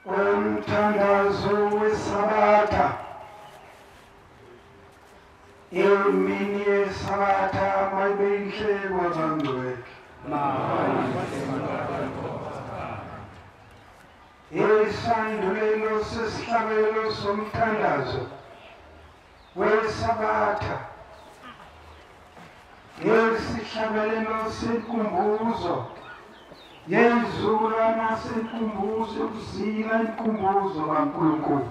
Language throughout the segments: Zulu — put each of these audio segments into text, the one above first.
Umthandazo wesabatha emini yesabatha mayibeyinhle kwabangcwele isandulelo sesihlabelo somthandazo wesabatha isihlabelelo senkumbuzo yezulwana senkumbuzo ukuzila inkumbuzo kaNkulunkulu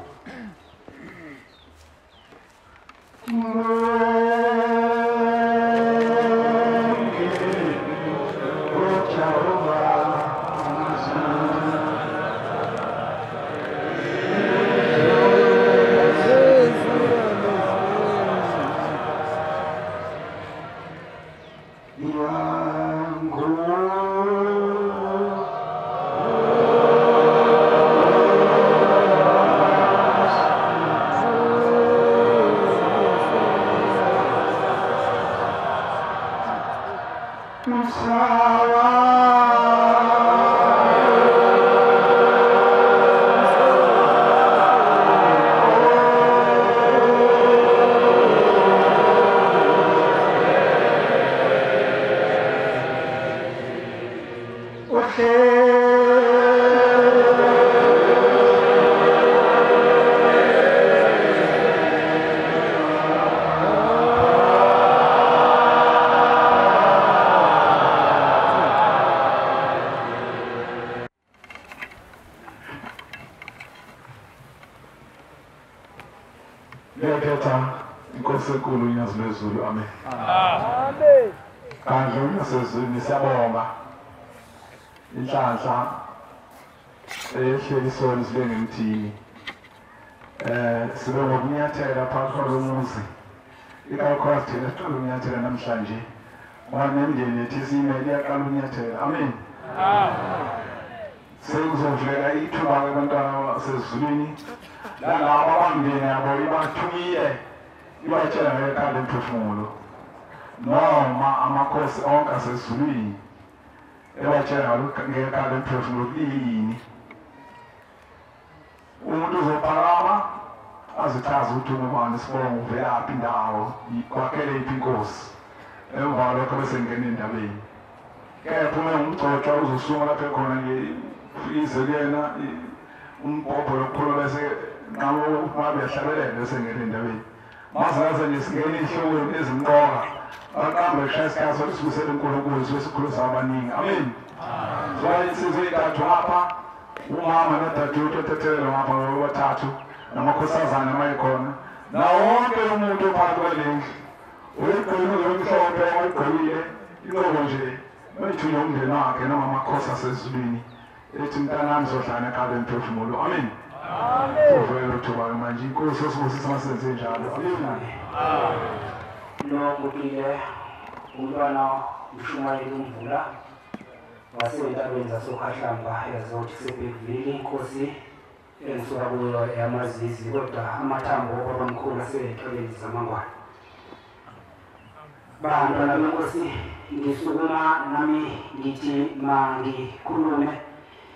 Inkosi inyazi lezulu amen. Amen. Kanje unyasezweni siyabonga inhlanhla ehleli isoni sibe ngemthini. Sibe ngokunyathela phakathi kwalomuzi. Ikakhulukazi thina siqala ukunyathela namhlanje. Ngoba nemindeni yethu isimele iyaqala ukunyathela. Amen. Amen. Sengizovuleka ithuba kubantwana basezulwini. Lalabo abangene yabo ibathumile. Ibatshela ngekhaya emphefumulo noma amakhosi onke asezulwini ebatshela ngekhaya emphefumulo kuyini umuntu uzophakama azichaze ukuthi ungubani sibonga uvelaphi indawo ikwakhele iphi inkosi emva kwalokho bese ngena endabeni kepha uma umgcotshwa uzosuma lapho khona ize kuyena umbhobho lokukhuluma bese nawo mabe yahlabelela bese ngena endabeni mazaza nje singene ihlokweni ezimqoka aqambe eshaya isikhathi sokuthi sibusele uNkulunkulu sikhulusa abaningi amen so insizwe idathu apha umama nodadewethu othethelela ngapha ngobathathu namakhosazana amayikhona nawo wonke umuntu ophakathi kwalendlu uyigqokile ngomhlophe ayigqokile inqobo nje bayithunya umndeni wakhe noma amakhosi asezulwini ethi mntanami zohlala ekhaya emphefumulo amen. Amen. Thuba manje inkosi osibusisa masenze njalo. Amen. Lokubile umntwana uShumayeli uMvula wasentabeni zasoKhahlamba yazothi sebevile inkosi ensuka kuyo yamazizi kodwa amathambo obabamkhulu asentabeni zamangwane. Bantwana benkosi ngisukuma nami ngithi mangikhulume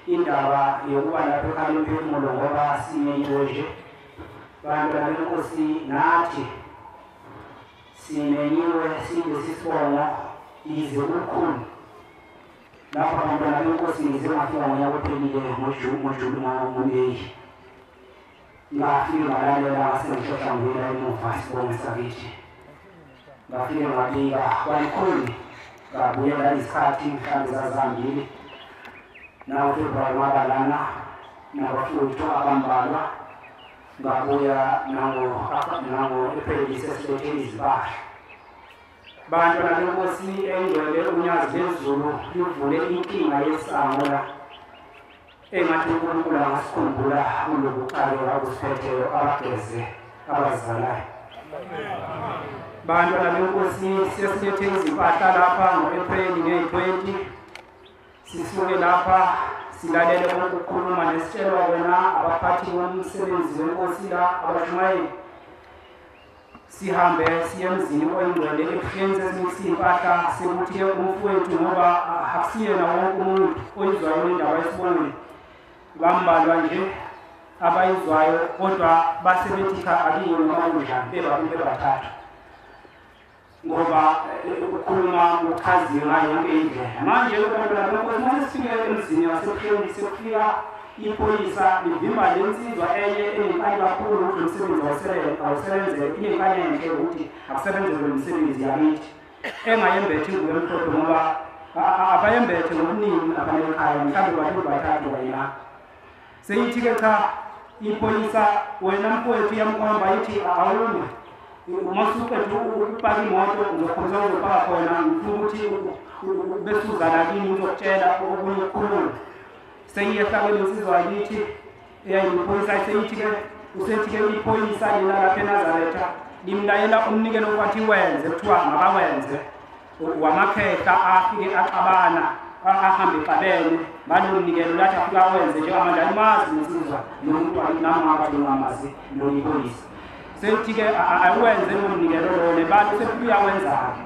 indaba yokuba lapho ekhaya emphefumulo ngoba simenyiwe nje bantwana benkosi nathi simenyiwe sisibongo yize kukhulu lapho bantwana benkosi ngize ngafika ngonyaka ophelile ngoJuni ngoMeyi ngafike ngalalela ngasengihlahla emuva sibonge sakithi ngafike ngabika kwalikhulu ngabuyela isikhathi mhlambe zazambili nawo February mabalana nabafowethu abambalwa ngabuya nango April sesibethe izibahla bantwana benkosi engcwele unyazi lezulu livule inkinga yesango la engathi uNkulunkulu angasikhumbula kulokuqala akusiphetheyo abageze abazalayo bantwana benkosi sesibethe izimpahla lapha ngo-April nge-20 sisuke lapha silalele ukukhuluma nesitshelwa wena abaphathi bomsebenzi wenkosi la abashumayeli sihambe siye emzini oyingcwele ebuhleni sesimpahla sekuthi umfowethu ngoba akusiyena wonke umuntu oyizwayo indaba esibonweni bambalwa nje abayizwayo kodwa basebetika akiyo noma kunjani bebathathu ngoba ukukhuluma uchaziwe ngayo yonke indlela manje ukubona lokho masifike emzini wasePheni sekufika iphoyisa livimba lensizwa enye enenkani kakhulu umsebenzi awusebenze inenkani enhle ukuthi akusebenzele umsebenzi yakithi engayembethe nguye mhlophe ngoba abayembethe ngobuningi abanekhaya mhlawumbe bathu bathathu wena seyithi-ke cha iphoyisa wena mfowethu yamkhomba yithi awume umasuqethu ukupaka imoto uzokhonza uzopaka khona ngifuna ukuthi besuzana kini ngizokutshela okunye ukukhuluma seyiyehlakele insizwa yithi eyayiphoyisa seyithi-ke usethi-ke iphoyisa lina lapha eNazaretha limlayela umnikelo kwathi wenze kuthiwa makawenze wamakhehla afike axabana ahambe exabene ngalo mnikelo lathi afika wenze njengamanje alimazi insizwa nomuntu namangapha ngamazi lo iphoyisa sethi-ke awenze lo mnikelo lo nebantu sefika wenza-ke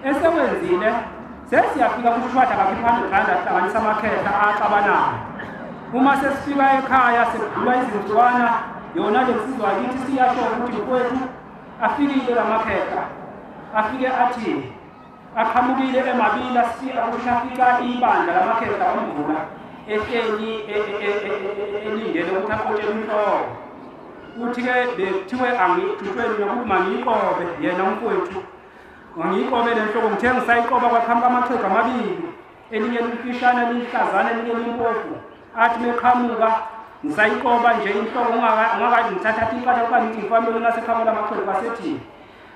esewenzile sesiyafika kushwada kakhiphandle ahlanganisa amakhehla axabanayo uma sesifika ekhaya sekudlula izintwana yona le nsizwa kithi siyasho ukuthi mfowethu afikile lamakhehla afike athi aqhamukile emabila kushafika ibandla lamakhehla omvula ehleli elindele ukuthi aqotshe inhloko uthi-ke bekuthiwe angithuthwe nokuthi mangiyiqobe yena umfowethu ngiyiqobe le nhloko ngithe ngisayiqoba kwaqhamuka amachegu amabili elinye limfishane lihlazana elinye limpofu athi meqhamuka ngisayiqoba nje inhloko ungakathi ngithatha iqatha kuba ngithi ngifamile ngasekhamo lamachegu asethi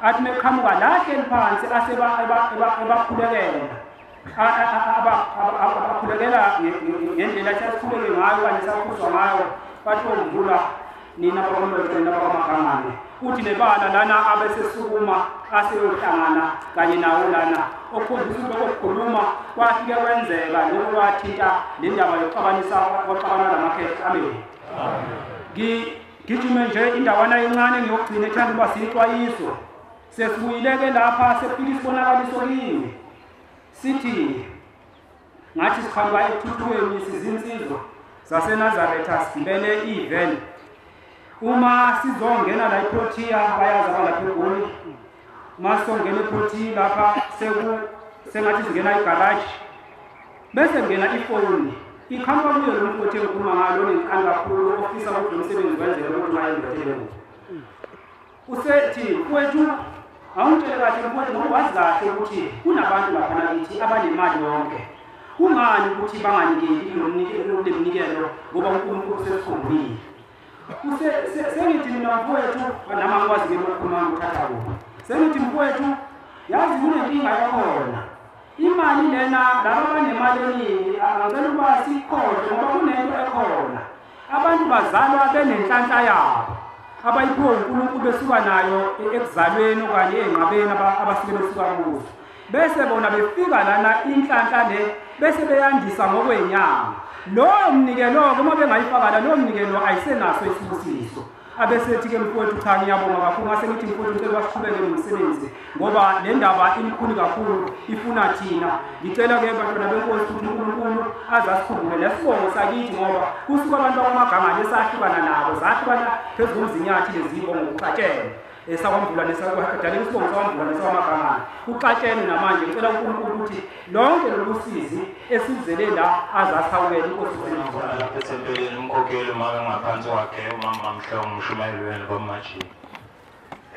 athi meqhamuka lahle phansi ebakhulekela abakhulekela ngendlela esikhuleke ngayo kanye sakhuzwa ngayo bathi omvula nina bakomlotshe nabakwamagangane uthi nebala lana abesesukuma aseyohlangana kanye nawo lana okhombisa ukuthi okukhuluma kwafike kwenzeka lokho kwathinta le ndaba yokuxabanisa kwaqabana lamakhehla ameni ngigijime nje indawana encane ngiyokugcina ethanda uba siyixwayiso sesibuyileke lapha sefika isibonakaliso kimi sithi ngathi sikhamba ethuthweni sizinsizwa zaseNazaretha sigibele iveni uma sizongena la eProtea bayazi abalapha eGoli masongena eProtea lapha sengathi singena igarage bese ngena ifoni ikhamba kuyo lo mfowethu engikhuluma ngalo nenkani kakhulu ofisa ukuthi umsebenzi wenzeke ukuthi ayembethele usethi mfowethu awungitshele kahle mfowethu ngoba wazi kahle ukuthi kunabantu lapha nakithi abanemali yonke kungani ukuthi banganikeli lo mnikelo ngoba uNkulunkulu usesikhumbulile sengithi mina mfowethu nama ngikwazi ukukhuluma ngithatha kubo sengithi mfowethu yazi kunenkinga yakhona imali lena laba banemali eningi angicela ukuba sikhohle ngoba kunento ekhona abantu bazalwa benenhlanhla yabo abayiphiwe uNkulunkulu besuka nayo ekuzalweni okanye engqabeni abasuke besuka kuzo bese bona befika lana inhlanhla le bese beyandisa ngokwenyama lo mnikelo uma bengayifaka la lo mnikelo ayisenaso isibusiso abesethi-ke mfowethu cha ngiyabonga kakhulu ngase ngithi mfowethu ngicela basiqhubeke nomsebenzi ngoba le ndaba imkhulu kakhulu ifuna thina ngicela-ke bantwana benkosi ukuthi uNkulunkulu azasikhumbule lesibongo sakithi ngoba kusuka abantu bakwamagangane esahlukana nabo zahlukana phezu komzinyathi lezibongo kuxatshene sakwamvula nesakwadaleka isibongo sakwamvula nesakwamagangane kuxatshene namanje ngicela uNkulunkulu ukuthi lonke lolu sizi esizele la azasawukele inkosi lapha esempeleni umkhokheli umama ngaphansi kwakhe umama Mhlongo umshumayeli wena bomashini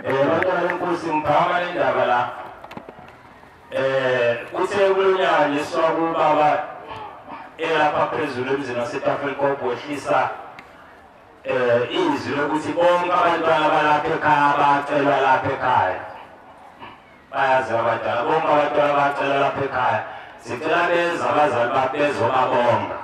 bantwana benkosi ngibhanga le ndaba la kuthe kulonyanya swakubaba elapha phezulu emzini waseTafelkop wehlisa izwi lokuthi bonke abantwana balapha ekhaya bacelwa lapha ekhaya bayazi abadala bonke abantwana bacelwa lapha ekhaya sicela beza abazali bezobabonga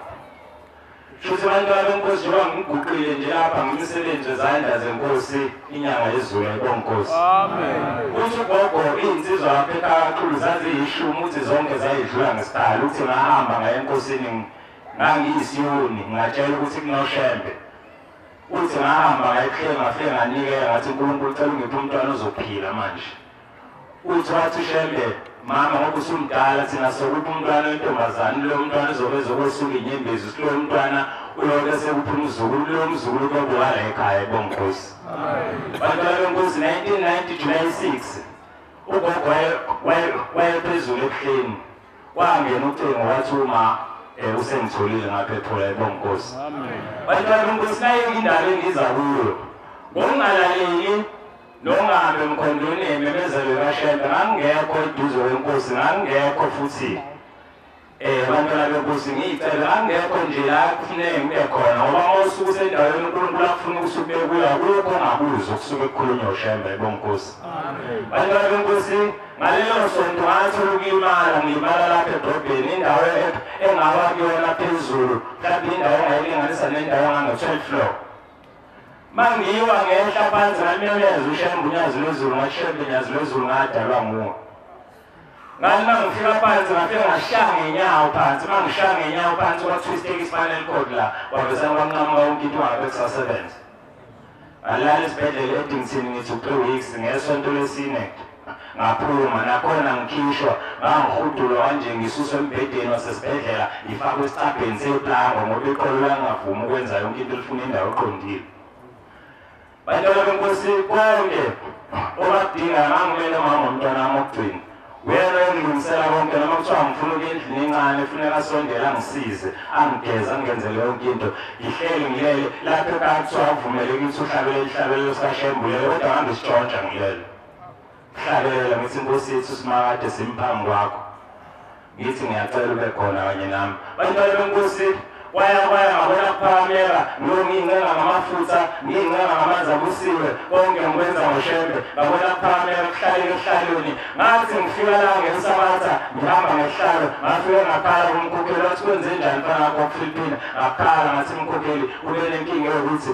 futhi abantwana benkosi njengoba ngiguqile nje lapha ngimisebenzi wezandla zenkosi inyanga yezulu ayibonkosi amen uthi ugogo iy'nsizwa lapha ekhaya kakhulu zaziyishumi uthi zonke zayidlula ngesikali uthi ngahamba ngaye enkosini ngangiyisiyuni ngatshela ukuthi kunoshembe uthi ngahamba ngayifike ngafike nganikela ngathi uNkulunkulu ucela ungiphe umntwana ozophila manje uthi wathi ushembe mama ngoba usumdala thina sokuthi umntwana wentombazane lo mntwana uzobeza okwesuka inyembezi lo mntwana uyobe sekuphuma umzukulu lo mzukulu kobulala ekhaya eBonkosi bantwana benkosi 1990 July 6 ugogo wayephezulu ebuhleni kwangena ucingo wathi uma usengitholile ngaphephula eBonkosi bantwana benkosi naye indaba engiza kuyo ngokungalaleli nongahambe emkhondweni ememezelo kaShembe ngangekho eduze wenkosi ngangekho futhi bantwana benkosi ngicela angekho nje la kufanele ngibe khona ngoba mawusuku sendaweni uNkulunkulu afuna ukusuke kuya kulokho ngakuzo kusuke kukhulunywa uShembe eBonkosi bantwana benkosi ngalelo sonto ngathola ukuyimala ngimala lapha edrobheni indawo engaba kuyona phezulu mhlawumbe indawo engayilinganisa nendawo engango-12 floor mangiwa ngehla phansi ngamemeza uShembe unyazi lwezulu ngaShembe unyazi lwezulu ngadalwa nguwe ngathi mangifika phansi ngafika ngashaya ngenyawo phansi mangishaya ngenyawo phansi kwatwistek i-spinal cord la kwavesana kwanqamuka yonke into wangabe kusasebenza ngalala esibhedlela eDington ngithi 3 weeks ngesonto lesine ngaphuma nakhona ngikhishwa ngangihudulwa kanje ngisuswa embhedeni wasesibhedlela ngifakwe esicabheni seplango ngoba iqolo langavumi ukwenza yonke into elifuna indawo eqondile bantwana benkosi konke obadinga ngangimele mama umntwana wami okugcina wena ngilungisela konke noma kuthiwa ngifuna ukuya endlini encane kufuneka asondela angisize angigeza angenzele yonke into ngihleli ngilele lapho ekhaya kuthiwa kuvumelekile ukuthi uhlabele ihlabelelo sikaShembulele kodwa ngambe sitshontsha ngilele hlabelela ngithi inkosi yethu simakade simphambi kwakho ngithi ngiyacela ube khona kanye nami bantwana benkosi waya ngabona kuphakamela ngiyongincenga ngamafutha ngiyincenga ngamanzi abusiwe konke ngikwenza ngoShembe ngabona kuphakamela kuhlaleni ehlalweni ngathi ngifika la ngesabatha ngihamba ngehlalo ngafika ngakhala kumkhokheli wathi kwenze njani mfana wakho kuFilipina ngakhala ngathi mkhokheli ube nenkinga yokuthi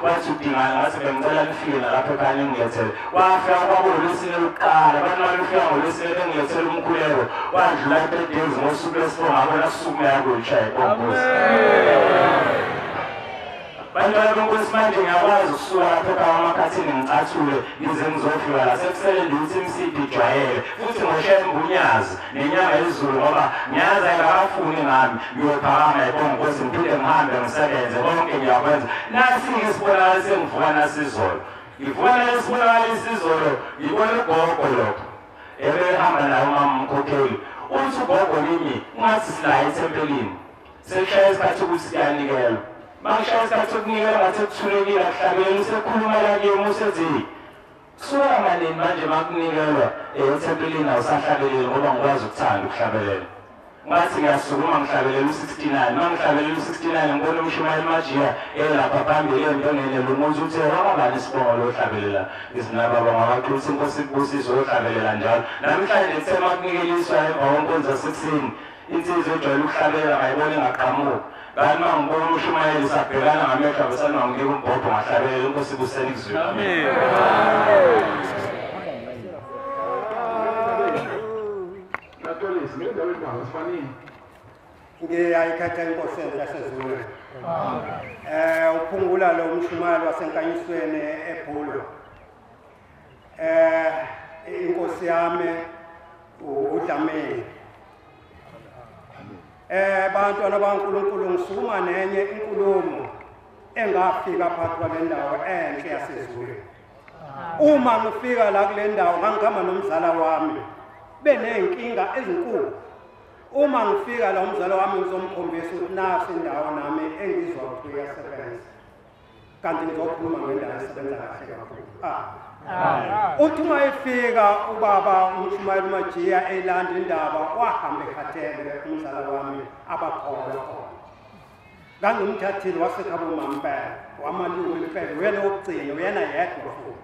wathi udingana ngathi bengicela nifike nalapho ekhaya ningilethele wafika kwakuLwesine lokuqala abantu balifika ngoLwesine bengilethele umkhuleko wadlula 3 days ngosuku lwesi-4 ngabona sukumela kuyishaya bantwana benkosi manje ngiyakwazi ukusuka lapho ekhaya amakhathini ngicathule ngize ngizofika la sekusele nje ukuthi imsidi ijwayele futhi ngoShembe unyazi nenyanga yezulu ngoba ngiyazi ayingakafuni ngami ngiyophakama eBonkosi ngiphinde ngihambe ngisebenze konke ngiyakwenza nasi ngisibonakala sengivuka nasizolo ngivuka nesibonakala isizolo ngibona ugogo lokho ebehamba naye umama umkhokheli uthi ugogo kimi ngathi sila ethempelini seshaya isikhathi ukuthi siyanikela mangishaya isikhathi sokunikela ngathi kuthulekile akuhlabeleli usekhuluma la kimi usethi kusuka manini manje makunikelwa ethempelini awusahlabeleli ngoba ngikwazi ukuthanda ukuhlabelela ngathi ngiyasukuma ngihlabelela u-69 mangihlabelela u-69 ngibona umshumayeli Majiya elapha phambili entongene lumuzi uthe wakabani isibongo lohlabelela izinababa ngabaxusa inkosi ikubusise ohlabelela njalo namhlanje kuthe makunikeliswa emva konkonzo yasekuseni insizwa ejwayele ukuhlabelela ngayibona ingaqhamuki kanti uma ngibona umshumayeli sabhekana ngamehlo abesana nginika umbhobho ngahlabelela inkosi ibuseni kuzwini amen. ngiyayikhetha inkosi yaseZulu uphungula lo mshumayeli wasenkanyisweni eBhulu inkosi yami uDlamini bantwana baNkulunkulu ngisukuma nenye inkulumo engafika phakathi kwale ndawo enhle yaseZulu uma ngifika la kule ndawo ngangihamba nomzala wami beneyinkinga ezinkulu uma ngifika la umzala wami ngizomkhombisa ukuthi nasi indawo nami engizwa ukuthi uyasebenza kanti ngizokhuluma ngendawo esebenza kahle kakhulu uthi uma efika ubaba uMshumayeli Majiya elanda indaba wahamba ekhathele umzala wami abakholwa khona ngangimthathile wasekhabo mampela wamalume impela uyena wokugcina uyena yedwa futhi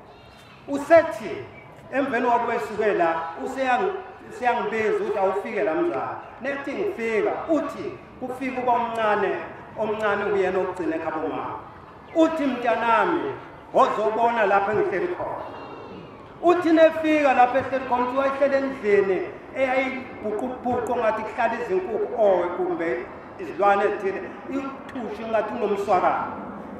usethi emveni wokuba esukela useyangibiza ukuthi awufike la mzala nethi ngifika uthi kufika uba omncane uyena okugcina ekhabo mama uthi mntanami wozobona lapha engihleli khona uthi nefika lapha ehleli khona uthi wayehleli endlini eyayibhuqubhuqu ngathi kuhlala izinkukhu kumbe izilwane ezithile ithushe ngathi unomswakama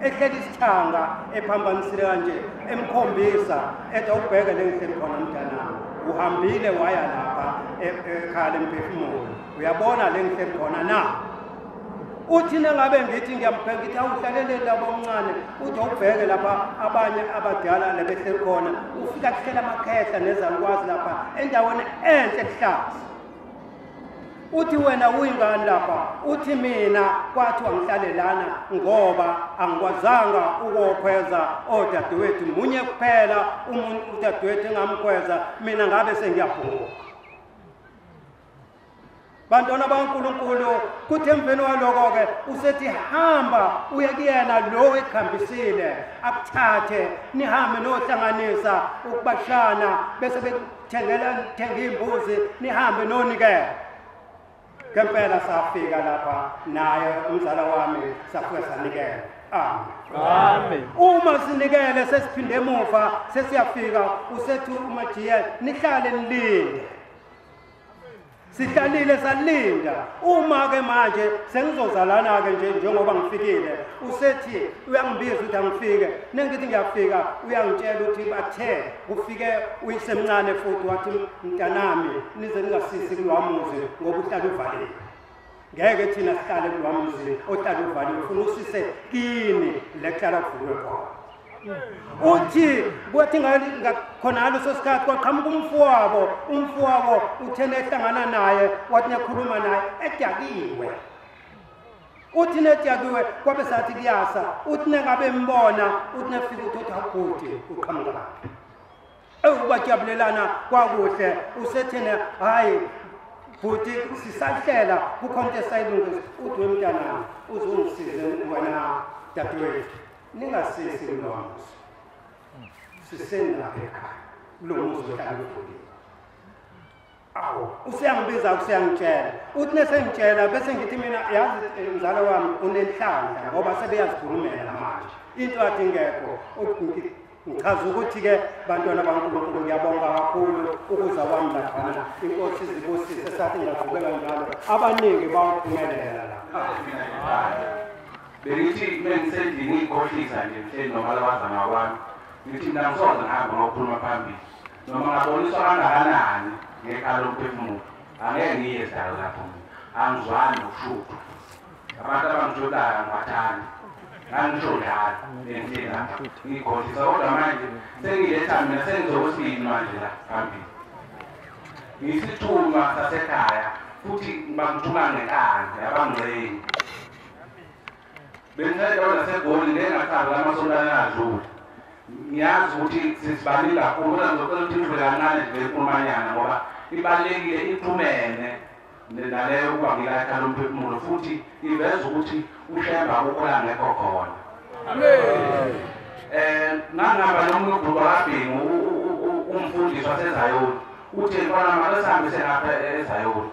ehleli isithanga ephambanisile kanje emkhombisa ethi awubheke le ngihleli khona mntanami uhambile waya lapha ekhaya lemphefumulo uyabona le ngihleli khona na uthi nengabe ngithi ngiyambheka ngithi awuhlalele labo omncane uthi awubheke lapha abanye abadala lebehleli khona ufika kuhlela amakhehla nezalukwazi lapha endaweni enhle kuhlaza uthi wena uyingani lapha uthi mina kwathiwa ngihlale lana ngoba angikwazanga ukukhweza odadewethu munye kuphela umuntu udadewethu engamkhweza mina ngabe sengiyabhuka bantwana baNkulunkulu kuthi emveni waloko-ke usethi hamba uye kuyena lo ekhambisile akuthathe nihambe nohlanganisa ukubashana bese bethenga imbuzi nihambe nonikela ngempela safika lapha naye umzala wami safika sanikela amen uma sinikele sesiphinde emuva sesiyafika usethi uMajiya nihlale nilinde sihlalile salinda uma-ke manje sengizozalana-ke nje njengoba ngifikile usethi uyangibiza ukuthi angifike nengithi ngiyafika uyangitshela ukuthi bathe kufike uyisemncane futhi wathi mntanami nize ningasisi kulowa muzi ngoba uhlala uvaliwe ngeke thina sihlale kulowa muzi ohlala uvaliwe funa usise kini le kuhlala kuvuliwe khona uthi kwathi ngakhonalo sosikhathi kwaqhamuka umfowabo uthene ehlangana naye wathi nekhuluma naye edakiwe uthi nedakiwe kwabe sathi kuyasa uthi nengabe mbona uthi nefika uthi awubhuti uqhamuka ubajabulelana kwakuhle usethena hayi bhuti sisahlela kukhonto esayilungisa uthi wemntana uzungisize wena dadewethu ningasisi kulowa muzi siseni lapha ekhaya kulo muzi ohlala uvulile awu useyangibiza useyangitshela uthi nesengitshela bese ngithi mina yazi mzala wami unenhlanhla ngoba sebeyazikhulumela manje into athi ngekho ngichaza ukuthi-ke bantwana baNkulunkulu ngiyabonga kakhulu ukuza kwami laphana inkosi izibusise sathi ngingaqhubeka njalo abaningi bawuphumelela la bengithi mengisendlini ngikhohlisa nje mhleni noma labazana kwami ngithi mina ngisoze ngihambe ngokukhuluma phambili noma ngaboniswa kangakanani ngekhaya lomphefumulo angeke ngiye sidalo lapho mina angizwani nokushutha abantu abangijolayo angibathandi ngangisho njalo endlini lapha ngikhohlisa kodwa manje sengiletha mina sengizokwesibili manje la phambili ngisithunywa sasekhaya futhi bangithuma ngenkani abangicengi bengisayidona segoli ngengachazi amasonto adlule ngiyazi ukuthi sisibalile kakhulu kodwa ngizocela ukuthi ngidlule kancane nje enkulumanyana ngoba ibalulekile ixhumene naleyo ukuba ngilayikha lomphefumulo futhi iveza ukuthi ushemba ukhola ngekho khona ngangihamba nomunye ubhuti wakabhingu umfundisi wasezayoni uthi mfana make sihambe sengapha ezayoni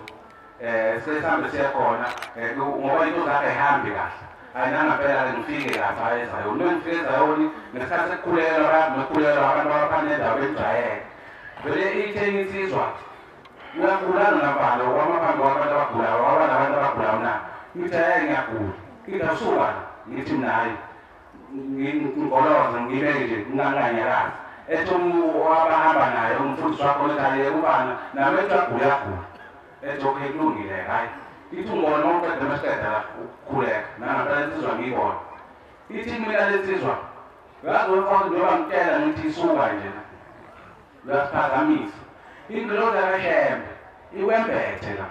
sihambe siye khona ngoba into zakhe ayihambi kahle ayinangaphela ngifike lapha ezayoni ngifike ezayoni ngesikhathi sekukhulelwa abantu abaphana endaweni ejwayele vele itheni insizwa uyagulana nabalo kwamaphambi kwabantu abagulayo waba nabantu abagulayo na ngithi hayi ngiyagula ngingasuka ngithi mnayi ngingoloze ngibeke nje nginganganyakazi ethi wabahamba naye umfundisi wakho lethaye ubana nami ethi agula ethi okay kulungile hayi ithi ungona uqeda masiqeda la ukukhuleka nangaphela insizwa ngiyibona ithi mina lensizwa ngazofaka njengoba ngitshela ngithi isuka nje uyasiphazamisa indlozi yakashembe iwembethe la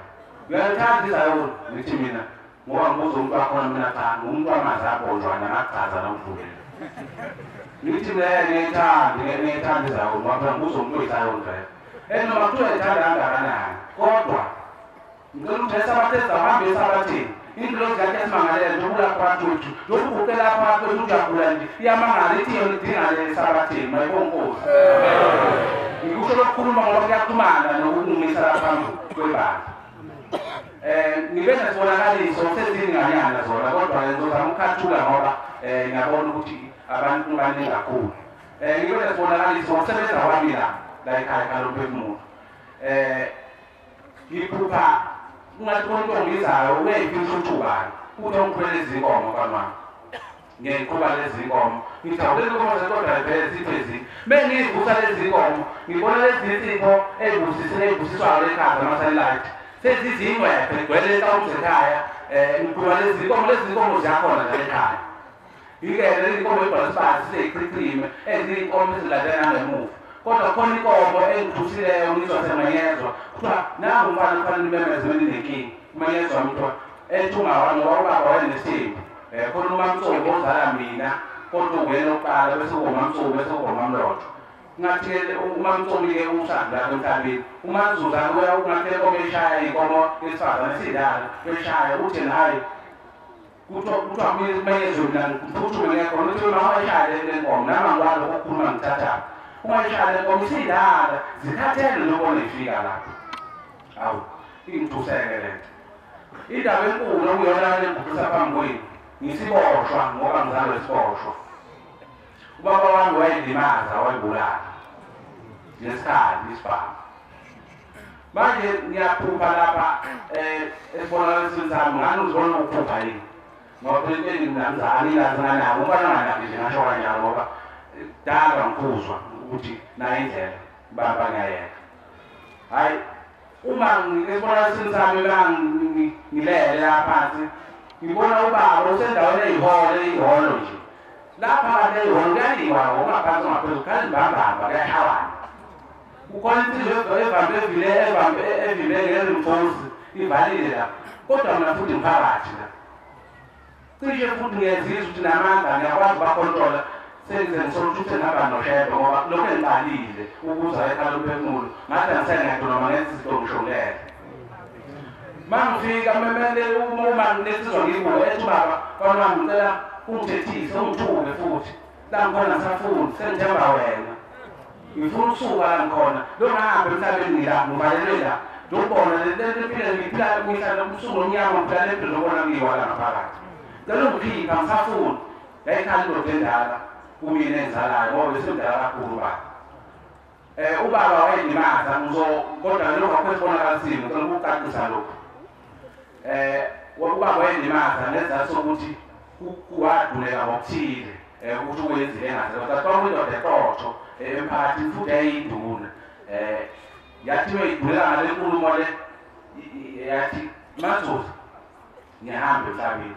uyalithanda izayoni ngithi mina ngoba ngibuza umuntu wakhona mina cha ngumuntu wamazi abonjwana ngachaza namvulile ngithi mina ngiyayithanda izayoni ngoba phela ngibuza umuntu oyizayoni vele noma kuthiwa yithanda kangakanani kodwa ngicela ukuthi esabathe ezahambe esabathini indlozi yakhe esimangalele njengoba lapha kwethu lokhu lapha kwethu ujagula nje iyamangala ithi yona idinga le esabathini mayibonkosi ngikusho lokukhuluma ngoba kuyaxhumana nokungimisa lapha kwebandla ngibe nesibonakaliso sezinganyana zona kodwa ngizozama ukukhathula ngoba ngiyabona ukuthi abantu baningi kakhulu ngibe nesibonakaliso ngokusebenza kwami la ekhaya lomphefumulo ngiphupha ungathi umuntu ongizayo uyayifisa uthukana ukuthi ongikhwele izinkomo kanwami ngiqhuba lezi inkomo ngijabule inkomo zekodwa vele ziphezi bengizivusa lezi inkomo ngibona lezi insipho ey'busiswayo ekhaya zamasayilite sezizingwephe gcwele ekhaya ngikhuluma lezi nkomo ziyakhona la ekhaya yike lezi nkomo ebhalisibasi seyiqhiqhime ezinye inkomo ezilandela nangemuva kodwa khona inkomo engithusileyo ngizwa semanyezwa kuthiwa nangu umfana kufanele nimemeze nenkingi umanyezwa mntwa ethunga wami ngoba ubaba wayenesithembu khona uMamtsongo ozala mina kodwa ungena oqala bese uMamtsongo bese uMamlotho ngathi uMamtsongo-ke usanda la emhlabeni uMazuza ungathi inkomo eshaya inkomo yesifazane sidala eshaya uthi hayi kuthiwa manyezwe mina ngiphuthume ngekhona uthi uma eshaya le nkomo nama ngikwalo ukukhuluma ngithatha uma eshaya le nkomo sidala zikhathele nokona ifika lapho awu ingithuseke lento indaba enkulu okuyona engibhukisa phambi kwenu ngisiboshwa ngoba ngizalwe isiboshwa ubaba wami wayelimaza wayibulala ngesikhathi isibhamu manje ngiyaphupha lapha esibonakalisweni sami ngani uzibona ukuphupha yini ngoba phela mnamzane ingazinganabo umfana nganabo nje ngasho kanjalo ngoba dala ngikuzwa ukuthi nayo indlela baba ngiyayeka hhayi uma esibonakalisweni sami ngilele lapha phansi ngibona ubaba usendaweni eyihholo nje lapha kade eyihholo kuyaliwa ngaphansi ngaphezulu khali mbambamba kuyahawana kukhona insizwa evimbe ngezimfosi ivalile lapha kodwa mina futhi mphakathi la cishe futhi ngiyazizwa ukuthi namandla ngiyakwazi ukubakhontrola sengize ngisole ukuthi ngihamba noshebo ngoba lokhu engibalile ukuza ekhaya lophefumulo ngathi angisengekho noma ngenza izinto ngishonele mangifika memele uma nesizwa ngibuka ethi ubaba wami ngicela ungithethise ungithuke futhi la ngikhona ngisafuni sengithemba wena ngifuna ukusuka la ngikhona longahambe emhlabeni ngila ngivalelwe la ngiyobona lempilo ngiphila ngihlala ubusuku nomnyama ngiphila lempilo nobona ngiyiwala ngaphakathi lelo ngiphipha ngisafuni yayikhali indoda endala kumina engizalayo ngoba besemdala kakhulu ubaba ubaba wayelimaza kodwa lokho akwesibonakalisile ngicela ukucacisa lokhu ubaba wayelimaza nesizathu sokuthi waduleka ngokuthile ukuthi ukwenzile engasebenza kwakuyindoda eqotho emphakathini futhi yayiyinduna yathi meyidulela ngale nkulumo le yathi Mazuza ngiyahamba emhlabeni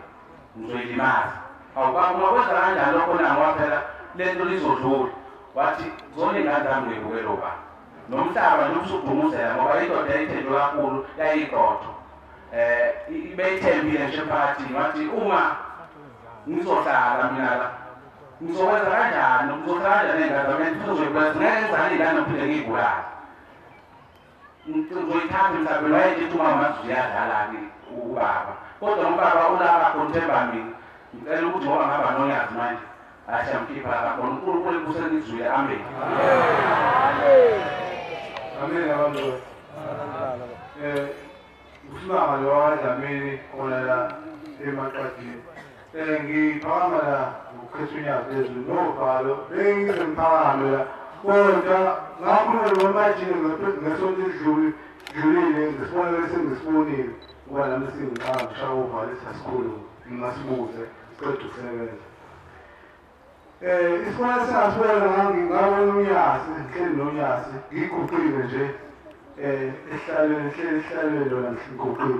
ngizoyilimaza ungakwenza kanjani lokho nango waphela lento lizodlula wathi zona iy'ngane zami ngiyibukele ubaba nomhlaba nje usudumuzela ngoba indoda yayithenjwe kakhulu yayiqotho beyithembile nje emphakathini wathi uma ngizohlala mina la ngizokwenza kanjani ngizohlala kanjani ney'ngane zami futhi uzoyikwenza ngeke ngizane iy'ngane ngiphinde ngiyibulala ngizoyithatha emhlabeni wayethi uma Mazuza uyadlala-ke ubaba kodwa ubaba ulapha khonthemba mina ngicela ukuthi ngoba ngihamba nonyazi manje asiyamkhipha lapha khona uNkulunkulu ebuseni izulu amen amen abantu usimama lo waDlamini khona la eMaqadini ngiphakama la ngokhetha unyazi phezulu novalo bengiziphakame la kodwa ngakhuluma nomajini ngesonto edlulile ngisibonele sengisibonile ngoba nami sengiqala ngishaya uvalo esasikhulu ngingasibuze siqeda ukusebenza isibonelo sengasibona ngabona unyasi ngihleli nonyasi ngiguqile nje esihlalweni lona ngiguqile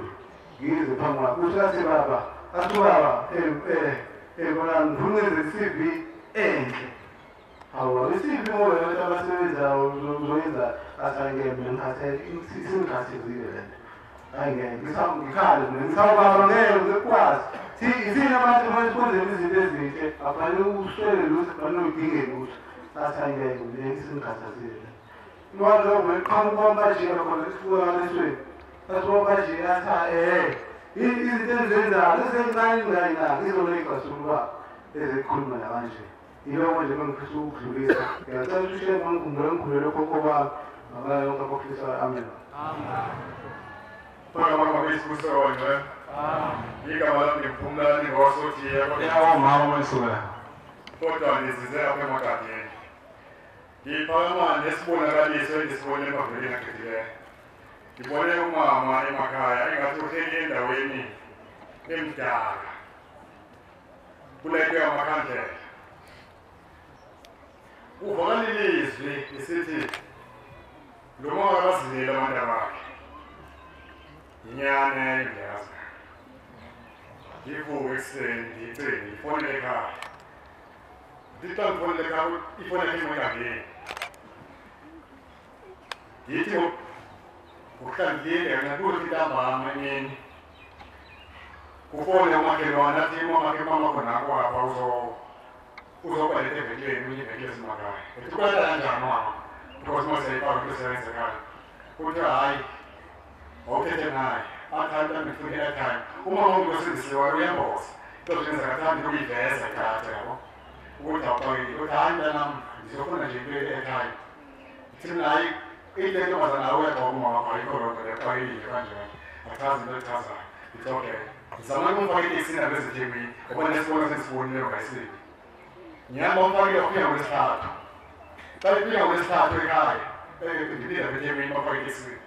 ngize phambi kwakhe uthi athi baba bona ngifuna i-CV enhle hawu i-CV ngoba abantu abasebenzayo uzoyenza asangeme ngikhathele singikhathezile lento ayingeke ngikhale ngisawubaba ngeke ngikwazi thina abantu abayikhonzela izinto ezinhle afanele uswele lutho kufanele udinge lutho athi ayingeke ngeke singikhathazile lwalo weqhamuka kwamajika khona esifukalesweni asiwamajika athi izinto enzenzayo esencane ngayina ngizoley'gasuluba ezekhuluma nabanje yiloko nje bengifisa ukudlulisa ngiyacela ukuthi ushiye ngikhulele khokho bami ngabala yonke abafisa amen Pagamakamisikusonwe. Igama lami ngimphumlani ngosotiye kodwa mama wesuka kodwa nizize lapha eMaqadini. Ngiphakama nesibonakaliso engisibone emaveleni aqedileyo. Ngibone umama emakhaya engathi uhleli endaweni emdala. Kuleke amakhandlela. Uvakalile izwi lisithi lo mama akazinile abantu bakhe. inyane ngiyazi ngivuke ekuseni ngicele ngifonele ekhaya ndithi ngifonele ekhaya ifoni yakhe ingangeni ngithi ukuhlangile ngakuthi ntambama emini kufone umakhelwane athi mama khona kwapha uzobaleta evenkileni unye ivenkile esimakhaya ethi kwenta kanjani mama because moseyifaka into esebenzekayo kuthi hayi wawuphethe naye athanda ngifuna i-airtime uma ngosindisiwayo uyamboza into zenza kathandi ukuyiveza idatha yabo ukuthi awuxakile ukuthi hayi mntanam ngizofuna nje into i-airtime ithi nayi ile ntombazana awekho umama ayikho loo nto yaxakile kanjani achazi into echazayo it's okay ngizamani umfake iteksi indaba ezithemini ngoba nesibona sesibonile ngayisibi nyamba umfakile ufika ngolesithathu xa ifika ngolesithathu ekhaya ndiphinda ethemini bafake iteksini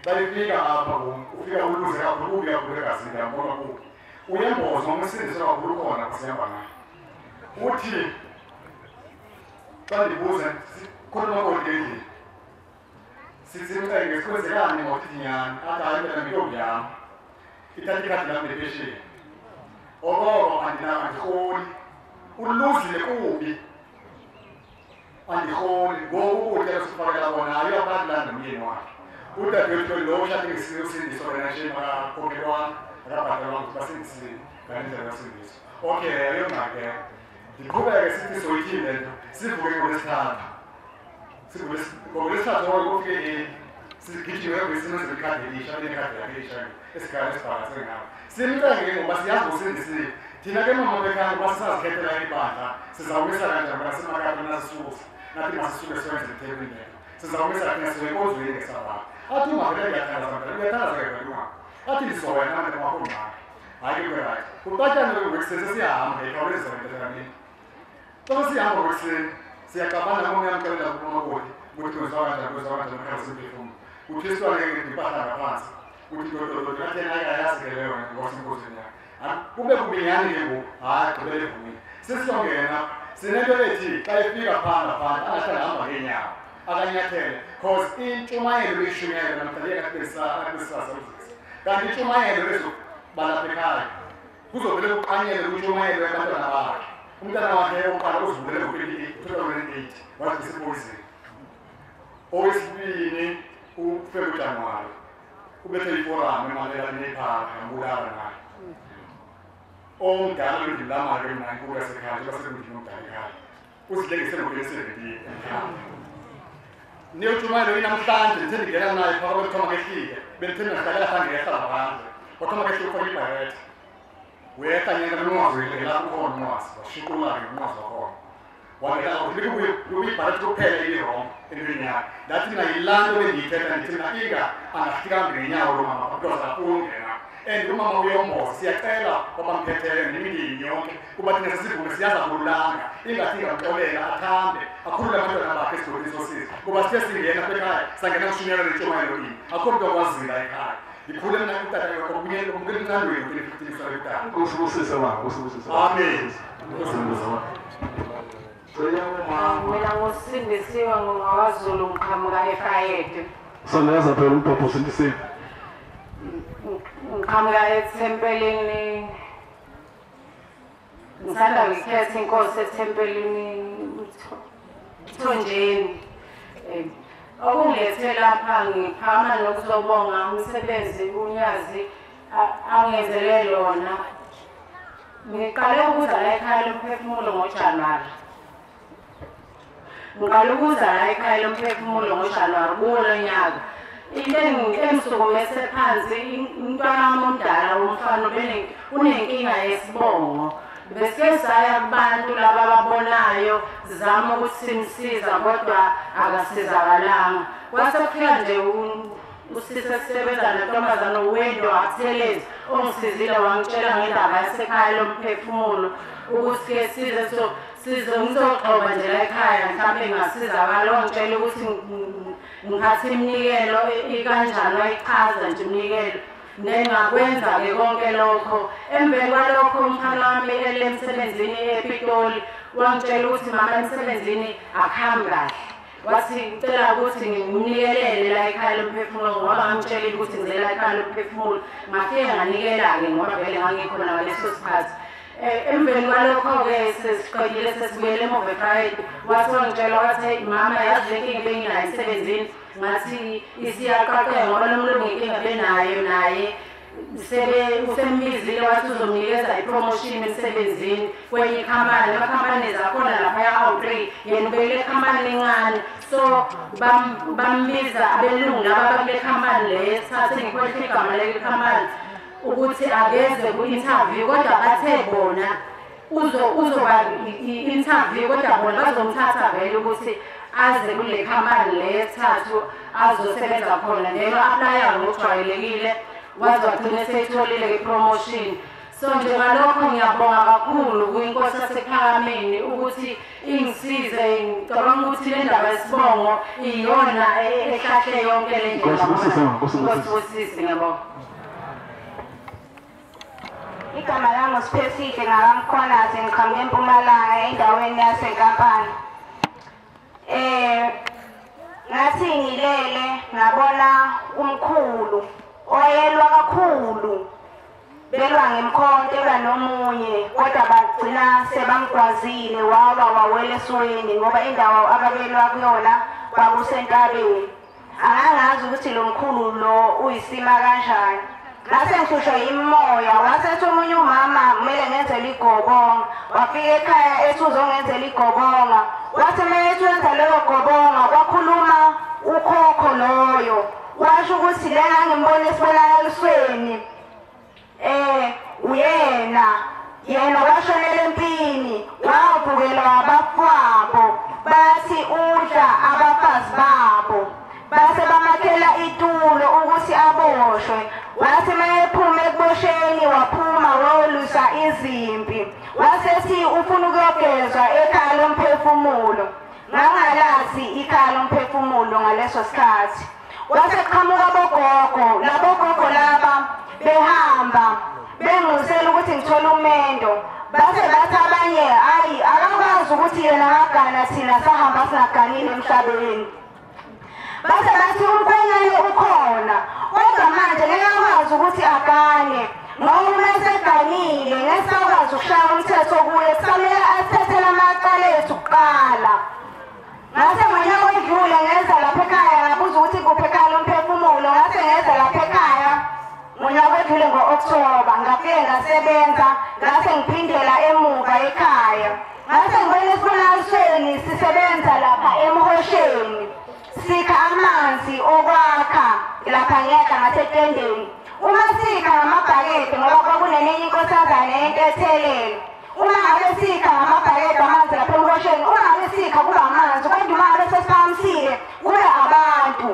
xa ifika apha ufika uluze kakhulu kubi kakhulu egazini ndiyambona kubi uyemboza umsindise kakhulu khona kusihamba naye uthi xa ndibuza khona kodeli sisimcenge sikwenzekani ngokuthi nyani athi hayi mntana mintombi yam ithatha ikhadi lam nepesheni okoko andikoli uluzile kubi andikoli ngoku ukutya esifakela kona ayo abantu landa umyeni wakhe udadewethu lo ushathe ngesindiso renasheni akakhokhelwanga akabhatalwanga ukuthi basindisile ngalendlela yosindiso okay ayo ngake ndiqhubeke sithi soyithini le nto sivuke ngolesithathu ngolesithathu oko kufike sigijime kwesimenzela ikhadi elisha linekhadi yakhe elisha esikhala esibhalansele ngabo simcenge ngoba siyazi usindisile thina ke mama bekhaya uba sisazikhethela ibandla sizawumisa kanjani ngoba simakade nasisusa nathi masisuke siwenze ithebeni lento sizawumisa thina siwenkozweni ngesabha athi ungavele ngiyathandaza mntana uyathandaza kebelunga athi ndizowena manje wakho ngakhe hayi kube right kuqatyane kwekuseni sesiyahamba ekhawuleza entelamini xa sihamba kwekuseni siyaqabana ngomyamkelela kumakoti ukuthi kwenziwa kanjani mkhasimphefumlo kuthi isitwana ke ndipahla ngaphansi kuthi ndodododo athena ayayazi ke leyo ngosenkosini yakhe kube kubinyani ke ngoku hayi gqibele evumile sesiyongena sinento ethi xa ifika phanda angahlala hamba ngeenyawo akanyathele cause intshumayelo ishunyayelo namhlanje akubisasa kanti intshumayelo ezobalapha ekhaya kuzovele kuqanyele kwintshumayelo yabantwana bakhe umntana wakhe oqala uzivulele ngo-2008 wathi sipoyizini owesibini uFebruary ubethe iforamu emamelane ephaka yambulala naye omdala londimlama-ke mna inkulu yasekhaya njengoba sekundini omdala ekhaya uzidlengise ngo-2017 ekhaya niyotshumayelo inamhlanje ndithe ndingena naye phaka kwethoma kehlike bendithe ndingahlakela hlange yehla ngaphandle kwathoma kehlike ufake ibharethi wehla nyanga nomwazi la ukhona umwazi washiqula-ke umwazi wakhona wangela ubibharethi kuphela ili-wrong entweni yakhe ndathi mna yilaa nto bendiyithetha ndithi mna inga angahlikambi ngenyawo lo mama because afungena and umama uyomboza siyacela kwabamphethele nemindeni yonke kuba thina sesivume siyaza kululanga ingathi ingamxolela athambe akhulule abantwana bakhe esidolini sosiza kuba sithe singena apha ekhaya sangena kushunyelwa nentshumayelo ini akho mntu okwazila ekhaya ndikhule mna utata kumkelingqandweni kule-15 sakudala usibusise wabo usibusise amen mina ngusindisiwe ngowazulu ngiqhamuka eFayete sondeza phela umpopho usindisiwe ngiqhamuka ethempelini ngisanda ngikhetha inkosi ethempelini Thonjeni okungilethe lapha ngiphama nokuzobonga umsebenzi unyazi angenzele lona ngiqale ukuza la ekhaya lomphefumulo ngoJanuwari ngiqale ukuza la ekhaya lomphefumulo ngoJanuwari kulo nyaka into engisukumese phansi umntwana wami omdala umfana unenkinga yesibongo bese saya kubantu laba ababonayo sizama ukuthi simsiza kodwa akasizakalanga kwase kufika nje usise sisebenza nentombazana uwendo akuthelezi ongisizile wangitshela ngendaba yasekhaya lomphefumulo ukuthi ke size ngizoxoba nje la ekhaya mhlawumbe ngasizakala wangitshela ukuthi ngiphathe iminikelo ikanjani wayichaza nje iminikelo nengakwenza-ke konke lokho emveni kwalokho umfana wami elemsebenzini ePitoli wangitshela ukuthi mama emsebenzini akuhambi kahle wathi ngicela ukuthi ngimnikelele la ekhaya lomphefumulo ngoba ngimtshelile ukuthi ngizele la ekhaya lomphefumulo ngafika nganikela-ke ngoba vele ngangikhona ngaleso sikhathi emveni kwalokho-ke sesiqedile sesibuyele emuva eprivate wathi wangitshela wathi mama yazi le nkinga benginayo emsebenzini ngathi isiyaqaqeka ngoba lo mlungu inkinga benayo naye usembizile wathi uzomnikeza i-promotion emsebenzini kwenye ikhampani amakhampani zakhona laphaya awu-3 yena ubekele ikhampani encane so bambiza abelungu laba bakule khampani leyo esithathe ngikwehle igama leli khampani ukuthi akeze ku-interview kodwa bathe bona uzoba i-interview kodwa bona bazomthatha vele ukuthi aze kule khampani leyo esithathu azosebenza khona njalo aplaya ngokujwayelekile waze wagcine seyitholile i-promotion so njengalokho ngiyabonga kakhulu kuyinkosi yasePhakameni ukuthi ingisize ngicabanga ukuthi le ndaba yesibongo iyona ehlahle yonke le ndlela ngiyabonga. Igama lami uSiphethihle ngakamkhonazi ngiqhamuke eMpumalanga endaweni yaseNkampani. Ngathi ngilele ngabona umkhulu oyelwa kakhulu belwa ngemkhonto nomunye kodwa bagcina sebangigwazile wawa wawela esweni ngoba indawo ababelwa kuyona kwakusentabeni. Angangazi ukuthi lo mkhulu lo uyisima kanjani. Ngase ngihlushwe imoya wasethi omunye umama kumele ngenzele igobonga wafika ekhaya ethi uzongenzela igobonga wathi methi wenza leyo gobonga kwakhuluma ukhokho loyo washo ukuthi le ngimbona esibonakalisweni yena washonela empini wavukela abafowabo bathi udla abafazi babo base bamakhela itulo ukuthi aboshwe wathi mayephuma ekubosheni waphuma wolusa izimpi wasethi ufuna ukuyogezwa ekhaya lomphefumulo ngangalazi ikhaya lomphefumulo ngaleso sikhathi waseqhamuka abogogo labogogo laba behamba bengizela ukuthi ngithola umendo base bathi abanye hayi akakwazi ukuthi yena akagana thina sahamba singaganile emhlabeni base bathi umkhwenyane ukhona kodwa manje ngeke akwazi ukuthi agane ngoba eseganile ngesakwazi ukushaya umthetho kuye kusamele athethe amacala ethu kuqala ngase ngonyaka odlule ngeza lapha ekhaya ngabuza ukuthi kuphi ekhaya lomphefumulo ngase ngeza lapha ekhaya ngonyaka odlule ngo-October ngafike ngasebenza ngase ngiphindela emuva ekhaya ngase ngibona esibonakalisweni sisebenza lapha eMhosheni sikha amanzi okwakha lapha ngiyadla ngasetendeni uma sikha ngamabhakede ngoba kwakunenye inkosazane entethelelo uma ngabe sikha ngamabhakede amanzi lapha eMhosheni uma ngabe sikha kuba amanzi kodwa uma ngabe sesiphakamisile kube abantu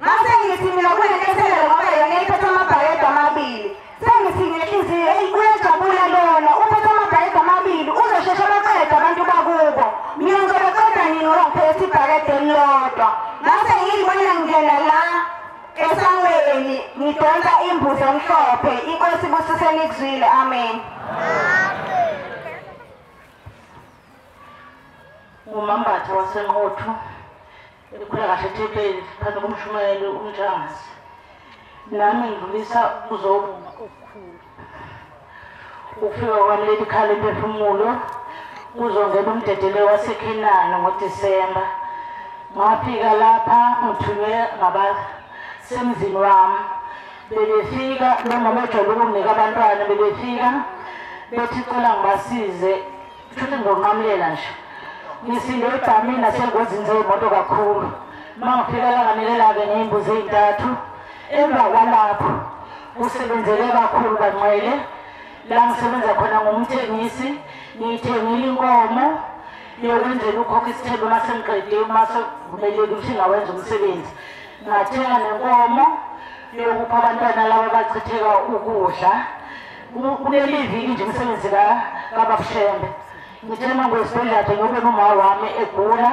ngase ngithi mina kunentethelelo ngoba yona iphethe amabhakede amabili sengithi ngenhliziyo uyajabula lona uphethe amabhakede amabili uzosheshe baqede abantu bakubo mina ngizobaqeda nini ngoba ngiphethe ibhakede elilodwa ngase ngiyibona ngingena la esangweni ngidonsa imbuzi emhlophe inkosi ibusise nikuzwile amen. Umambatha wasenqotho ekhula kahle eThekwini phansi komshumayeli uMtshangasi nami ngidlulisa uzobunga okukhulu ukufika kwami leli khala lomphefumulo kuzongena umdedele waseKhenani ngoDisemba ngafika lapha ngithunywe ngabasemzini wami bebefika nomama ojwayele ukunginika abantwana bebefika bethi cela ngibasize futhi ngonqamulela nje ngisinde igcamini nasengozini zeyimoto kakhulu mangifika la nganilela-ke ngey'mbuzi ey'ntathu emva kwalapho kusebenzele kakhulu kancwele la ngisebenza khona ngumthengisi ngiyithengile inkomo yokwenzela ukhokha isithelo uma sengiqedile uma sekuvumelekile ukuthi ngawenza umsebenzi ngathenga nenkomo yokupha abantwana laba bachitheka ukudla kuleli viki nje umsebenzi kaBabushembe ngithema ngwesibhedlela ngoba umama wami egula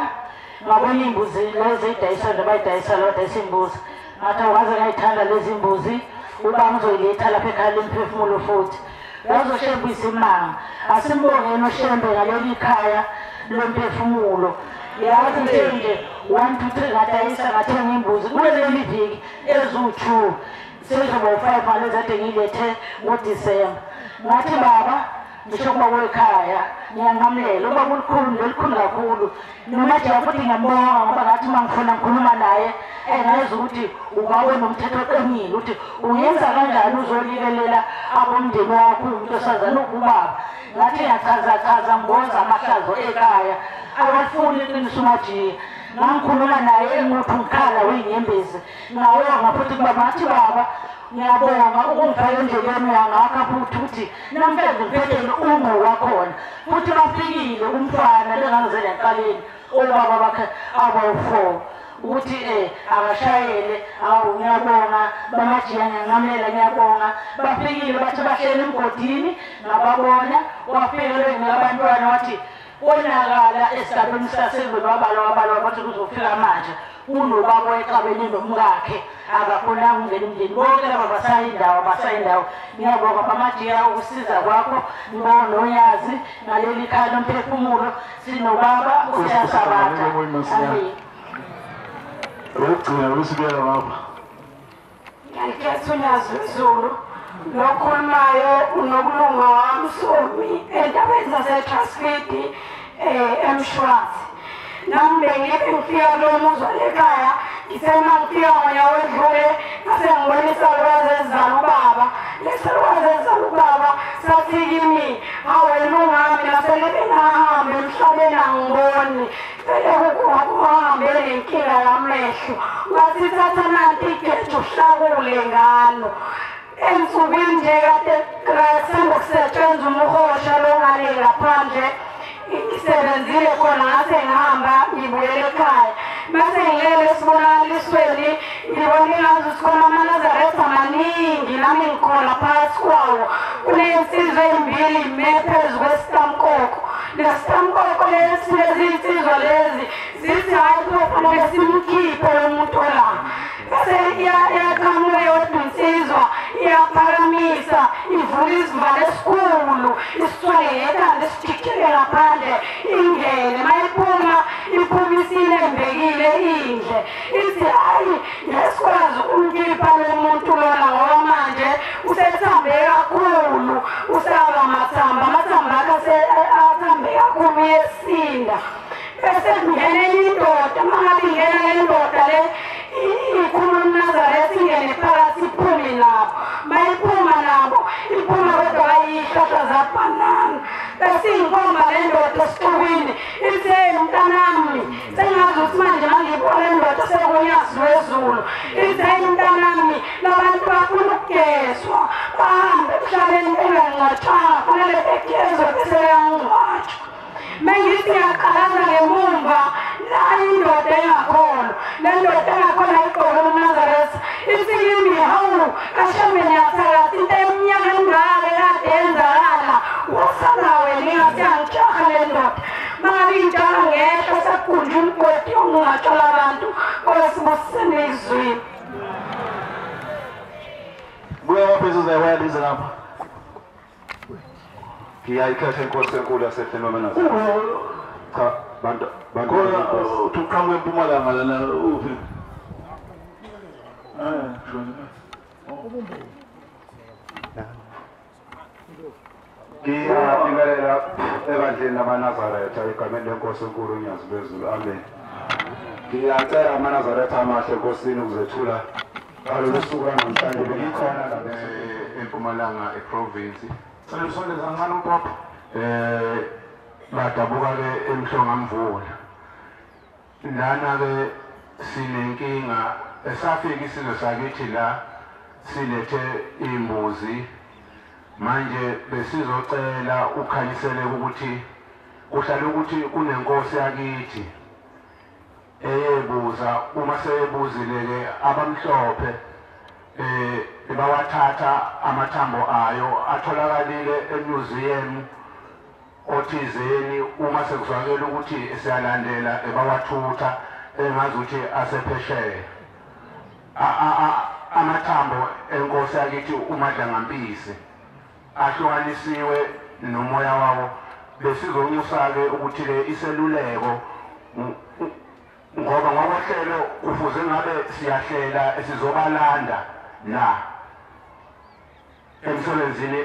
ngabona imbuzi lezi ey'dayisa nje bayidayisa badayisa imbuzi ngathi awukaze ngayithanda lezi mbuzi uba ngizoyiletha lapha ekhaya lomphefumulo futhi bazoshembisa imanga asimbongeni uShembe ngaleli khaya lomphefumulo yazi nje 1 2 3 ngadayisa ngathenga imbuzi kuleli viki ezu2 sezoba u5 mali zade ngilethe ngoDisemba ngathi baba ngisho kuba kwekhaya ngiyanqamlela uba kulikhulu kakhulu noma nje futhi ngiyambonga ngoba ngathi mangifuna ngikhuluma naye engayeza ukuthi ubawe nomthetho oqinile ukuthi uyenza kanjani uzolikelela abomndeni wakho umuntu osazana ukubaba ngathi ngiyachaza ngiboza amahlazo ekhaya abafuni iqiniso majiya ngikhuluma naye enguthi ukhala weyinyembezi ngawonga futhi kuba ngathi baba ngiyabonga ukungifaka endleleni yangakho futhi ukuthi namhlanje ngiphethe ungo wakhona futhi bafikile umfana lengangizele eqaleni obaba bakhe abawu4 ukuthi akashayele ngiyabonga bamajiya ngiyanqamela ngiyabonga bafikile bathi bahlele emgodini ngababona wafikele ngabantwana wathi onakala esigabeni sasengwe wabala bathi kuzofika manje unobaba eqabeni nomkakhe akafonanga ungena umndeni bonke laba basayindawo ngiyabonga bamajiya ukusiza kwakho ngibonga noyazi ngaleli khaya lomphefumulo sinobaba usiyasabatha amen ukugcina kusibuyela lapha ngiyakhetha uNyazi Zulu nokhulumayo unokulunga wami Somi endabeni zaseTransfit eMshwazi nami ngifika lo muzwa lekhaya ngisema ngifika ngoya wedlule ngase ngibona isalukwazi ezizala ubaba lesalukwazi ezizala ubaba sathi kimi awelungami naselebe nahambe emhlabeni angiboni phela ukuhambe lenkinga yamehlo ngasithatha nanti igejo hlakule ngalo ensukwini nje kade kusanda kusetshenzwa umuhosha lo ngale ngaphandle ngisebenzile khona ngase ngihamba ngibuyele ekhaya mase ngilele sibonalisweni ngibona ngazi sikhona amaNazaretha amaningi nami ngikhona phakathi kwawo kunensizwa ezimbili phezu kwesitamkoko lesitamkoko lezi insizwa lezi zithi hayi kufanele simkhiphe lo muntu la bese iyaqhamuka yodwa insizwa iyaphakamisa ivula isivalo esikhulu isithwaleka lesijikile ngaphandle ingene mayiphuma iphumisile embekile indle ithi hayi ngesikwazi ukumkhipha lo muntu lona ngoba manje usethambe kakhulu usaba amathamba akhe athambe kakhulu yesinda bese ngene indoda mangabe ingena indoda le ikhuluma uNazaretha ingene phakathi iphume nabo mayiphuma nabo iphuma kodwa ayihlahla zabhanana bese inkomba le ndoda esixukwini ithe mntanami sengazi ukuthi manje mangibona le ndoda sekuNyazi wezulu ithe mntanami labantu bafuna ukugezwa bahambe emhlabeni benganqathanga kufanele begezwe bese yangcwatshwa mengithi ngiyaqalaza ngemumva la indoda engakhona le ndoda engakhona igqoke uNazaretha isikimi hawu kashambe ngiyathakathi into eminyaka engaka kade yenzakala wasanawe ningathi angijaha le ndoda mangabe intshalo ngehla sakunje umgodi ongingatshala abantu kwesibusiseni ezweni buya waphezulu zayawaliza lapha ngiyayikhetha inkosi enkulu yasePhenomenal cha bantu khona uqhamuke eMpumalanga lana uphi ngiyabingelela ebandleni lamaNazaretha egameni lenkosi enkulu uNyazi wezulu amen ngiyacela amaNazaretha amahle enkosini ukuzethula ngalolu suku namhlanje bengikhona la eMpumalanga eprovince selisondeza kancane umpapa badabuka-ke eMhlongamvula lana-ke sinenkinga esafika isizwe sakithi la silethe imbuzi manje besizocela ukhanyisele ukuthi kuhlala ukuthi kunenkosi yakithi eyebuza uma seyebuzile-ke abamhlophe bawathatha amathambo ayo atholakalile emuseum othizeni uma sekuzwakela ukuthi siyalandela bawathutha engazi ukuthi asephesheya amathambo enkosi yakithi uMadlangampisi ahlukanisiwe nomoya wawo besizonyusa-ke ukuthi-ke iseluleko ngoba ngokohlelo kufuze ngabe siyahlela sizobalanda la emsebenzini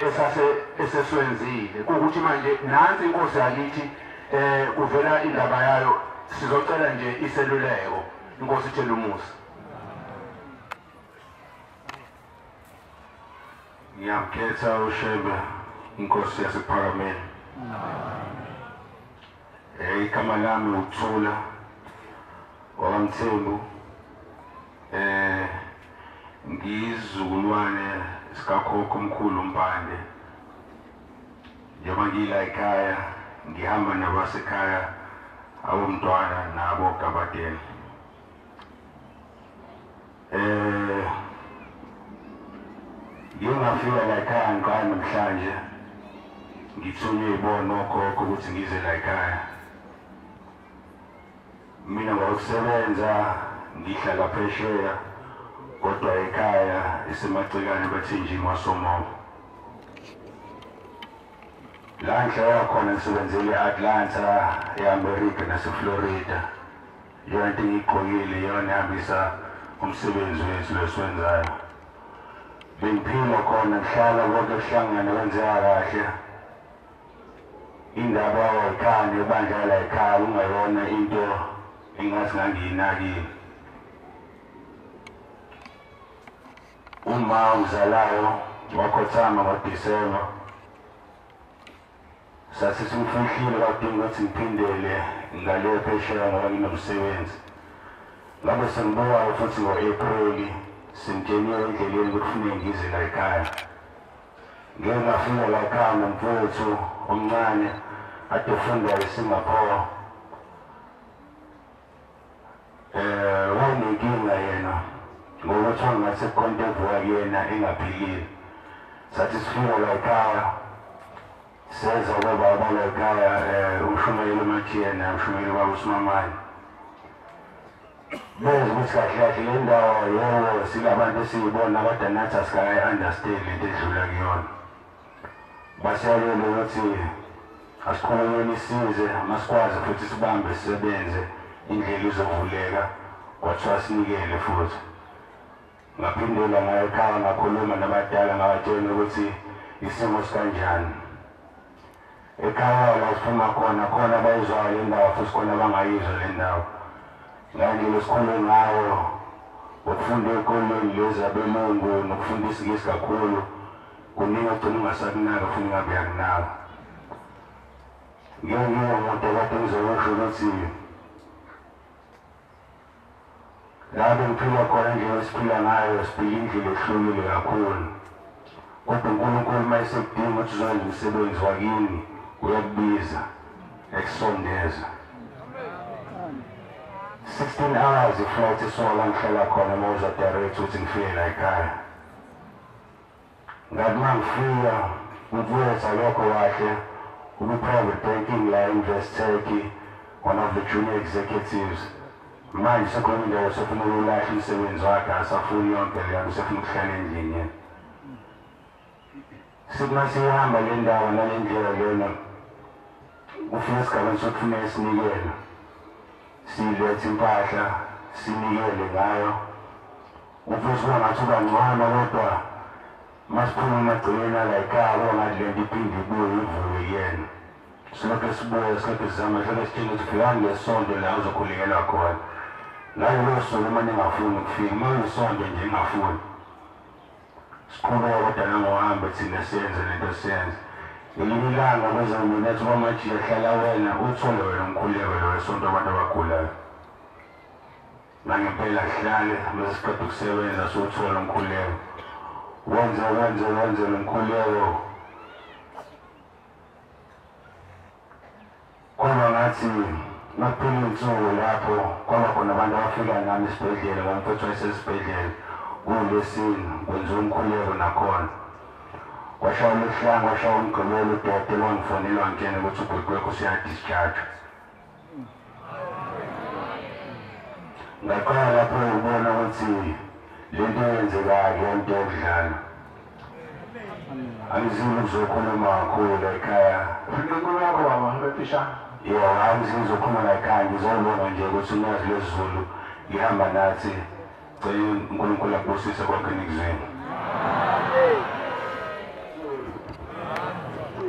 eseswenzile ukuthi manje nansi inkosi yakithi kuvela indaba yayo sizocela nje iseluleko inkosi ithela umusa. Ngiyamkhetha uShebe inkosi yasePhakameni. Igama lami uThula waMthembu ngiyizukulwane sikakhokho omkhulu Mpande. Njengoba ngila ekhaya ngihamba nabasekhaya abomntwana nabo Gabadeni. Ngingafika la ekhaya ngiqala namhlanje ngithunywe ibona okhokho ukuthi ngize la ekhaya. Mina ngokusebenza ngihlala phesheya kodwa ekhaya isemagcikane bathi nje ngwaSomoba. La ngihlala khona ngisebenzele e-Atlanta e-America naseFlorida. Yonke into ngiyigqokile yona ehambisa umsebenzi wethu lesiwenzayo. Bengiphila khona ngihlala konke kuhlangana kwenzeka kahle. Indaba yayikhaya nebandla la ekhaya ungayona into engathi ngangiyinakile. Uma uzalayo wakhothama ngoDisemba sathi simfihlile kadinga ukuthi ngiphindele ngale phesheya ngoba nginomsebenzi. Ngabe sengibuya futhi ngo-April singeniwe endleleni kufuneka ngize la ekhaya. Ngeke ngafika la ekhaya nomfowethu omncane ade ufunda eSingapore. Wanenkinga yena ngokuthi wangathi kontevu yakuyena engaphilile. Sathi sifika la ekhaya seza kwababa la ekhaya umshumeli uMathiyena umshumeli wabuSimamani. Bese ukuthi kahle le ndawo yebo silabantu esiyibona kodwa nathi asikayi-understand lento edlula kuyona. Basiyalele ukuthi asikhulumeni isize masikwazi futhi sibambe sisebenze indlela izovuleka kwathiwa sinikele futhi. Ngaphindela ngaya ekhaya ngakhuluma nabadala ngabatshela ukuthi isimo sikanjani. Ekhaya la siphuma khona bayizwayo le ndawo futhi khona bangayizwa le ndawo. Ngangile sikhule ngawo ukufunda ekoleni lezi abelungu nokufunda isiNgisi kakhulu kuningi ogcina ungasakunaka futhi ngabe uyakunaka. Ngiyomuntu kade ngizosho ukuthi la bengiphila khona nje esiphila ngayo siphila indlela ehlukile kakhulu. Kodwa uNkulunkulu uma esekudinga ukuthi uzokwenza umsebenzi wakini uyakubiza ekusondeza. 16 hours iflight esola ngihlala khona mawuza direct ukuthi ngifike la ekhaya. Ngathi uma ngifika umfowethu lokho kahle ubi-private banking la Investec, one of the junior executives. Manje sekhona indawo sefuna ukulahla umsebenzi wakhe asafuni yonke leyo usefuna ukuhlala endlini yena. Sithi masihamba le ndawo nale ndlela lena ufika esigabeni sokufuneka sinikele. Silethe impahla sinikele ngayo. Ufisa ngathi ubangcono kodwa masiphuma emagcekeni ala ekhaya ngathi lento iphinde ibuye ivuke yena. Silokhu sibuye silokhu sizama silokhu sitshela ukuthi fikani ngesonto la uzokhulekelwa khona. Ngalo suku uma ningafuni ukufika uma ngisonto nje ngingafuni. Siqhubeka kodwa nangohambe thina siyenze lento siyenze. Ngelinye ilanga beza mina ethi mamaji yahlala wena uthole wena umkhuleko lo wesonto abantu abagulayo. Nangempela sihlale bese siqeda ukusebenza sothola umkhuleko. Wenze lo mkhuleko. Kwaba ngathi makuphela insuku lapho kwaba khona abantu abafika nami esibhedlela ngomfethu wayesesibhedlela kuLwesine kwenza umkhuleko nakhona. Kwashaya uMhlanga kwashaya uMgqibelo udokotela wangifonela wangitshela ukuthi ubhuti wakho usiyadischarge. Ngaqala lapho ukubona ukuthi lento yenzekayo lento yokudlala. Angizimi ukuzokhuluma kakhulu ekhaya. Inkulumo yakho baba befisha. hayi ngizokhuluma layikhaya ngizobona nje ukuthi unazi lwesiZulu ngihamba nathi cela uNkulunkulu abusise konke enikuzweni.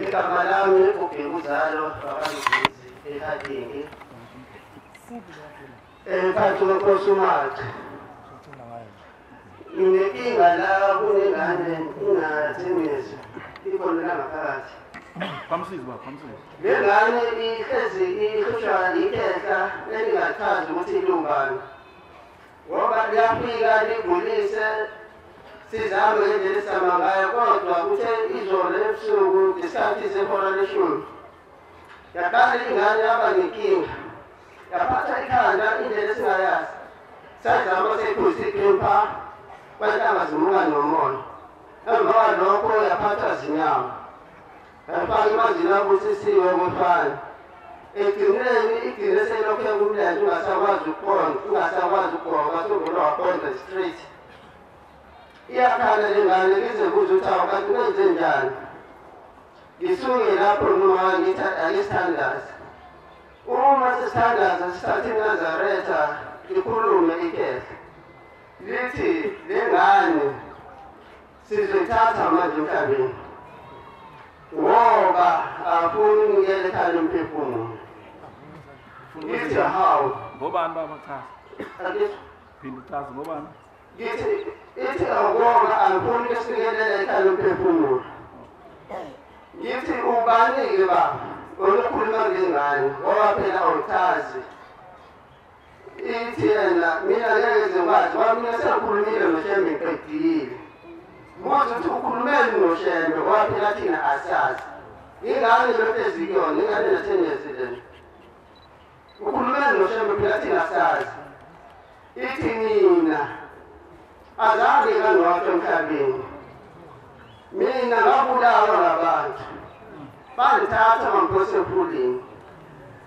Igama lami uBhekuzalo Babangizi eHadingi. Phansi kwenkosi uMathi. Nginenkinga la kunengane ingathengisa ikhona langaphakathi. Kwamsizi baba, kwamsizi. Le ngane ihlezi ihlutshwa ikhehla elingachazi ukuthi ilumbani. Ngoba liyafika ligulise sizame ngendlela esihamba ngayo kodwa kuthe izolo ebusuku ngesikhathi sehora leshumi. Yaqala ingane yaba nenkinga. Yaphatha ikhanda indlela esingayazi. Sayizama seyiphuza ikhempa kwentanga zimuka nomoya. Emva kwalokho yaphatha zinyawo. Yafaka imazini abusisiwe kwefana. Ekugcineni igcine selokhu kumlando ungasakwazi ukuqonda, ungasakwazi ukugqoka sokuvela waqonda straight. Iyakhala le ngane ngize kuze ukuthi awu kanti wenze njani. Ngisuke lapho noma ngithi ayisithandaza. Uma sisithandaza sithathe iNazaretha ikhulume ikhehla. Lithi le ngane sizoyithatha manje emhlabeni. Ngoba afuni ngiyele ekhaya lomphefumulo. Ngithi hawu. Ngobani baba cha? Akithi. Phinda uchaze ngobani? Ithi ngoba angifuni ukusikelele ekhaya lomphefumulo. Ngithi ubani-ke baba? Olukhuluma ngengane ngoba phela awuchazi. Ithi yena mina ngeke ngikwazi ngoba mina sengikhulumile noShembe ngiqedile. Manje uthi ukhulumele noShembe ngoba phela thina asazi. Ingane lokhu ezikuyona ingane nathengezile. Ukhulumele noShembe phela thina asazi. Ithi mina azange nganowathi emhlabeni. Mina ngabulawa ngabantu. Bangithatha bangiphosa emfuleni.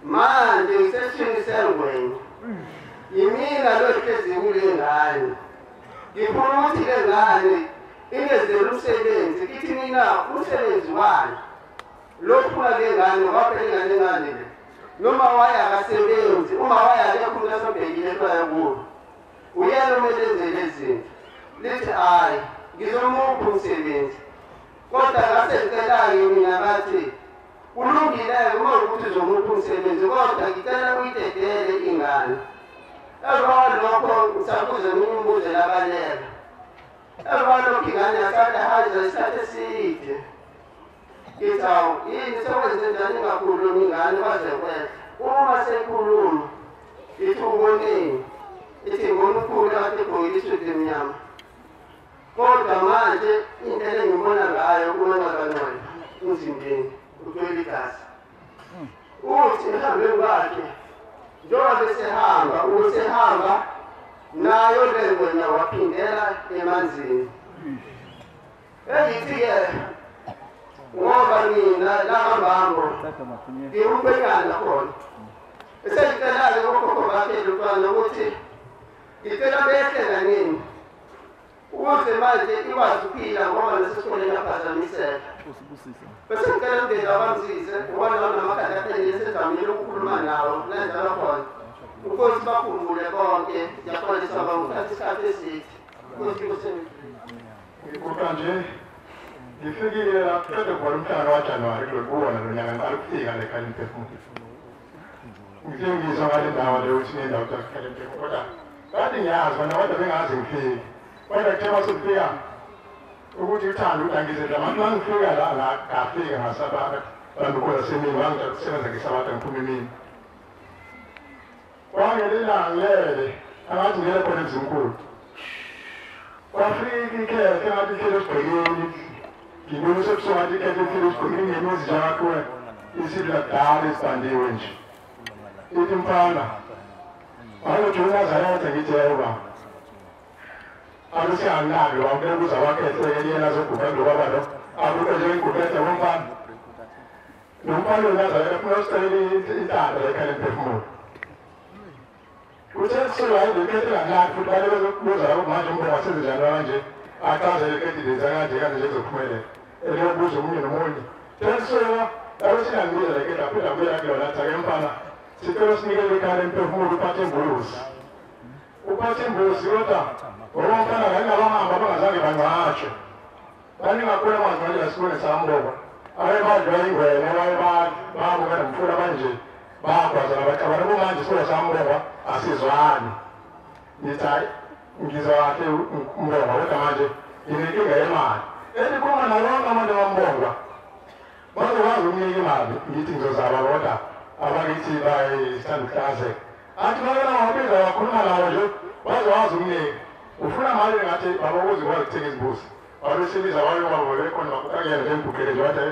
Manje ngisesishini sengwenya. Yimina lohlezi kule ngane. Ngifuna ukuthi le ngane ingezele umsebenzi. Kithi mina umsebenzi wani? Lokufuna le ngane ngoba phela ingane le. Noma waya akasebenzi, uma waya lekho umuntu asobhekile ekhaya kuwo. Uyena umele enzele izinto. Lithi hayi, ngizomupha umsebenzi. Kodwa ngasecela-ke mina bathi ulungile-ke uma ukuthi uzomupha umsebenzi kodwa ngicela uyidedele ingane. Emva kwalokho ngisabuza eminye imibuzo labaleka. Emva kwalokho ingane yasala ihanjwa isikhathi eside. Ngithi hawu yini sekwenze njani ingakhulumi ingane kwaze kwehla. Uma seyikhuluma ithi uboneni. Ithi ngibona ukhulu kade egqokile isudu emnyama. Kodwa manje indlela engibona ngayo kuNcwadi emzimbeni ugcwele igazi. Uthi mhlawumbe kwakhe njengoba besehamba usehamba nayo le ngwenya waphindela emanzini. Eyithi-ke ngoba mina lakambambo ngiwumbengana khona. Esengicela-ke kokhokho bakhe lutwana ukuthi ngicela behle kanini. Ukuze manje ikwazi ukuphila ngoba nasesikoleni aphazamiseka. Bese ngicela umndeni wabamsize ngoba nabo namakhanda aqinile sezamile ukukhuluma nawo nanjalo khona. Ukuthi bakhumbule konke siyaxolisa bangithatha isikhathi eside. Kodwa nje ngifikile la qeda khona umhlanga waJanuwari kulokubona lo nyaka ngiqala ukufika la ekhaya lomphefumulo. Ngifike ngizwa ngale ndawo leyo ukuthi nendawo ekhaya lomphefumulo kodwa kade ngiyazi bona kodwa bengazi ngifike. Kodwa kuthe masifika ukuthi uthanda ukuthi angizenza manje mangifika la ngafika ngasabatha bandukhona semini mangijabula ukusebenza ngesabatha ngiphuma emini. Kwangelilanga ngilele angathi ngiyele khona emzimkhulu. Kwafika ikhekhe ngathi ikhele esigqekeni. Ngibona sebusuku ngathi ikhekhe ikhele esigqekeni ngemizi njengakuwe isidi lakudala esibandiwe nje. Ithi mfana walothi uNazaretha ngithi yebo Alusi angabi wamele kuza wakhethe yena zoguqa ngoba lo akukho nje ingubhethe womfana. Nomfana uNazaretha ufuna usicela intando ekhaya lomphefumulo. Uthe solo ayekhethe kangathi futhi baleke zokubuza lapho manje umbongo wasezenjani kanje achazele ekhethe lezi kanje kanje zokuphumelela. Eliyobuza umunye nomunye. Tensela Sinangibiza ke lapha kuya kuyona thake mfana sicela sinikele ikhaya lemphefumulo uphathe imbuzi kodwa ngoba mfana kanye abahamba bangazange banqashe baningakhula manje esikole samboba abadla ingwenya babuka nomfula manje bagwaza nabacabana manje isikole samboba asizwani nithi hayi ngizwa kahle umbonga kodwa manje inenkinga yemali elikhoma nalonke amanje wambonga bazokwazi ukunika imali ngithi ngizozaba kodwa abakithi bayisithanda ukuhlaze athi bakela wabiza wakhuluma nawo nje bazokwazi ukunika ufuna mali ngathi babakuzi kwazi ukuthenga izimbuzi wabesebiza wayo babekhona bakuyena njengibhuqelezo wathi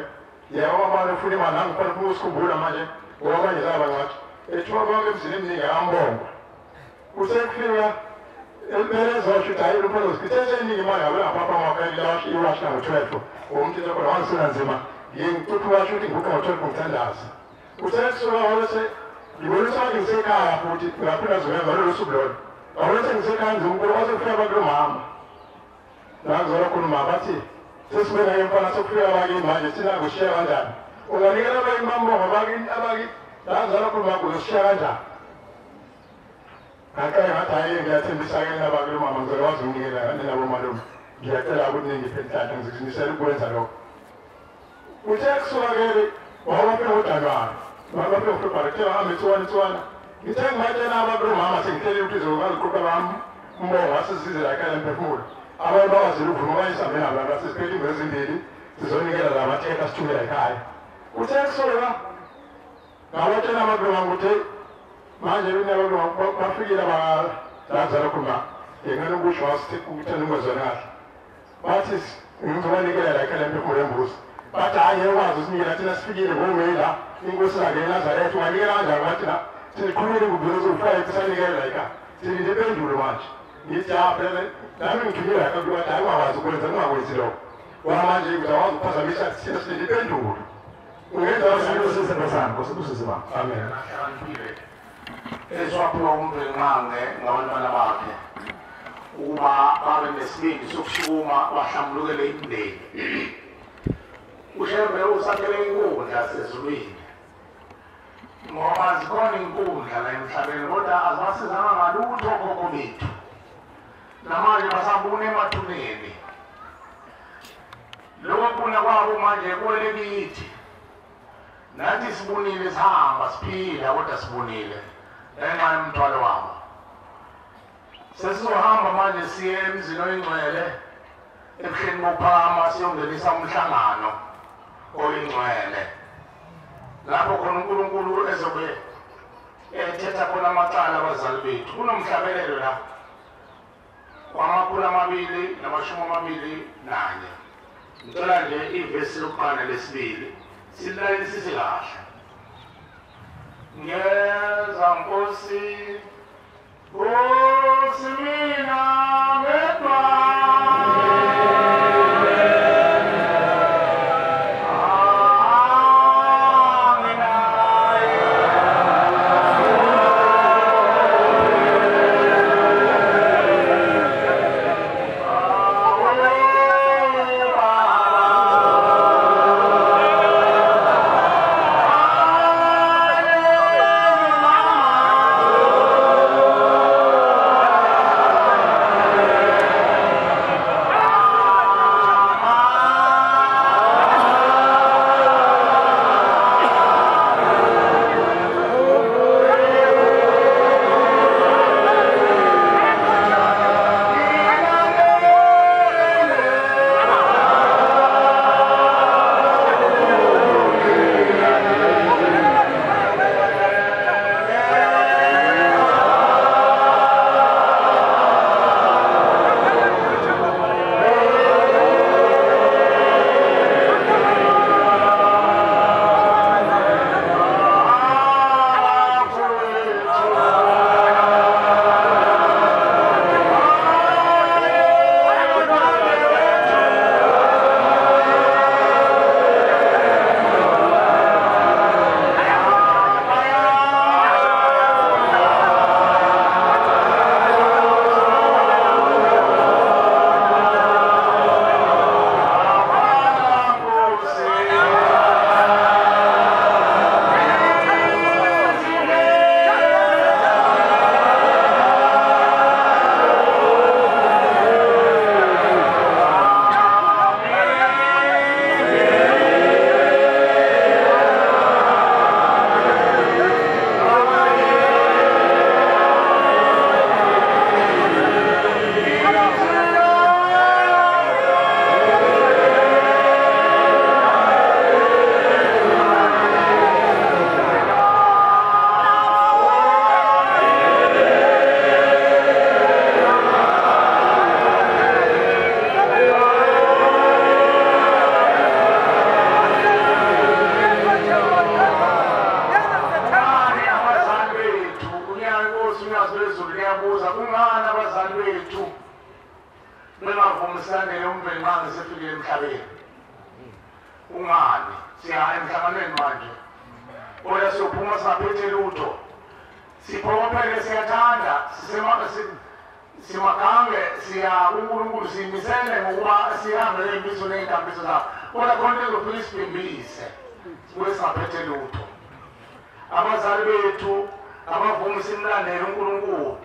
yebo mama ufuna imali nangifuna ukusikhumbula manje ngoba manje zaba ngathi ethiwa konke emzini emningi ambongo kusekufika elibelezosho ukuthi hayi lumphelo sikithethe eningi imali ngabelapapa amakhayeli iwashina ngo-12 umthetho khona wangisona nzima ngicuphi washo ukuthi ngikupha ngo-12 ngithandaza kusesuka wabese ngibonisa manje ngisekhaya futhi ngaphinda zoyenza lolo suku lolo wabese ngisekhaya nzimkulu wasekufika bakulo mama nakuzona khuluma bathi sesibeka emfana sokufika abakini manje sinangushiya kanjani unganikela abakini bambongo abakini nakuzona khuluma kuzoshiya kanjani ngaqale ngathi hayi ngiyathembisa-ke nabakulo mama ngizokwazi ukunikela nenabomalume ngiyacela ukuthi ningiphethatha ngizimisele ukwenza lokho kuthe kusuka-ke wabafika ngoJanuwari babafika ngoFebruwari kuthe bahamba itswana ngithe ngibatshela abakulo mama sengitshele ukuthi izokwazi uqoqa bami umbongo wasesize la ekhaya lemphefumulo abantu bakwazile ukuvuma bayisambe nabo abantu asesiphethe imbewu ezimbili sizonikela la matheka sithumela ekhaya kuthe kusuka ngabatshela abakulo mama ukuthi manje nabakulo bafikile abazala khuluma ngengane ukusho wasithena ungezona kahle bathi ngizobanikela la ekhaya lemphefumulo yembuzi bathi hayi ekwazi usinikela thina sifikile ngoMeyi la inkosi zakhe eNazaretha unganikela kanjani bathi la siqhubile ngubilo zofaya kusanikela la ekhaya silinde impendulo manje ngithi phela nami ngithunyelwa kakhulu bathi hayi ungakwazi ukwenza ungakwenzi lokho wamanje uzakwazi ukuphazamisa thina silinde impendulo ungenza sisebenzana kosibusisiba amen eswaphiwa umbengqange ngabantwana bakhe ukuba babe nesibindi sokushukuma bahlambulukele imindeni ushembe usakhele inkundla sezulwini ngoba zikhona inkundla la emhlabeni kodwa azibasizanga ngalutho okhokho bethu namanje basabuna emathuneni lokho kubuna kwabo manje kuwele kithi nathi sibunile sihamba siphila kodwa sibunile ngenxa yomthwalo wabo sesizohamba manje siye emzini oyingcwele ebuhleni bophama siyongenisa umhlangano oyingcwele lapho khona uNkulunkulu ezobe ethetha khona amacala abazali bethu kunomhlabelelo la wama221 ngicela nje ivesi lokuqala lesibili silalelisise kahle ngeza Nkosi Nkosi mina ngedwa bezulu liyabuza kungani abazali bethu bengavumisanele umveli nxa ngesefikile emhlabeni. Kungani? Siya emhlanganweni manje. Oya siyophuma singaphethe lutho. Siphokophele siyathanda, simagange siya uNkulunkulu simisele ngokuba sihambe ngezibizo neenkambiso zabo. Kodwa khona ezofika isibhimbise sibuye singaphethe lutho. Abazali bethu abavumi simlandele uNkulunkulu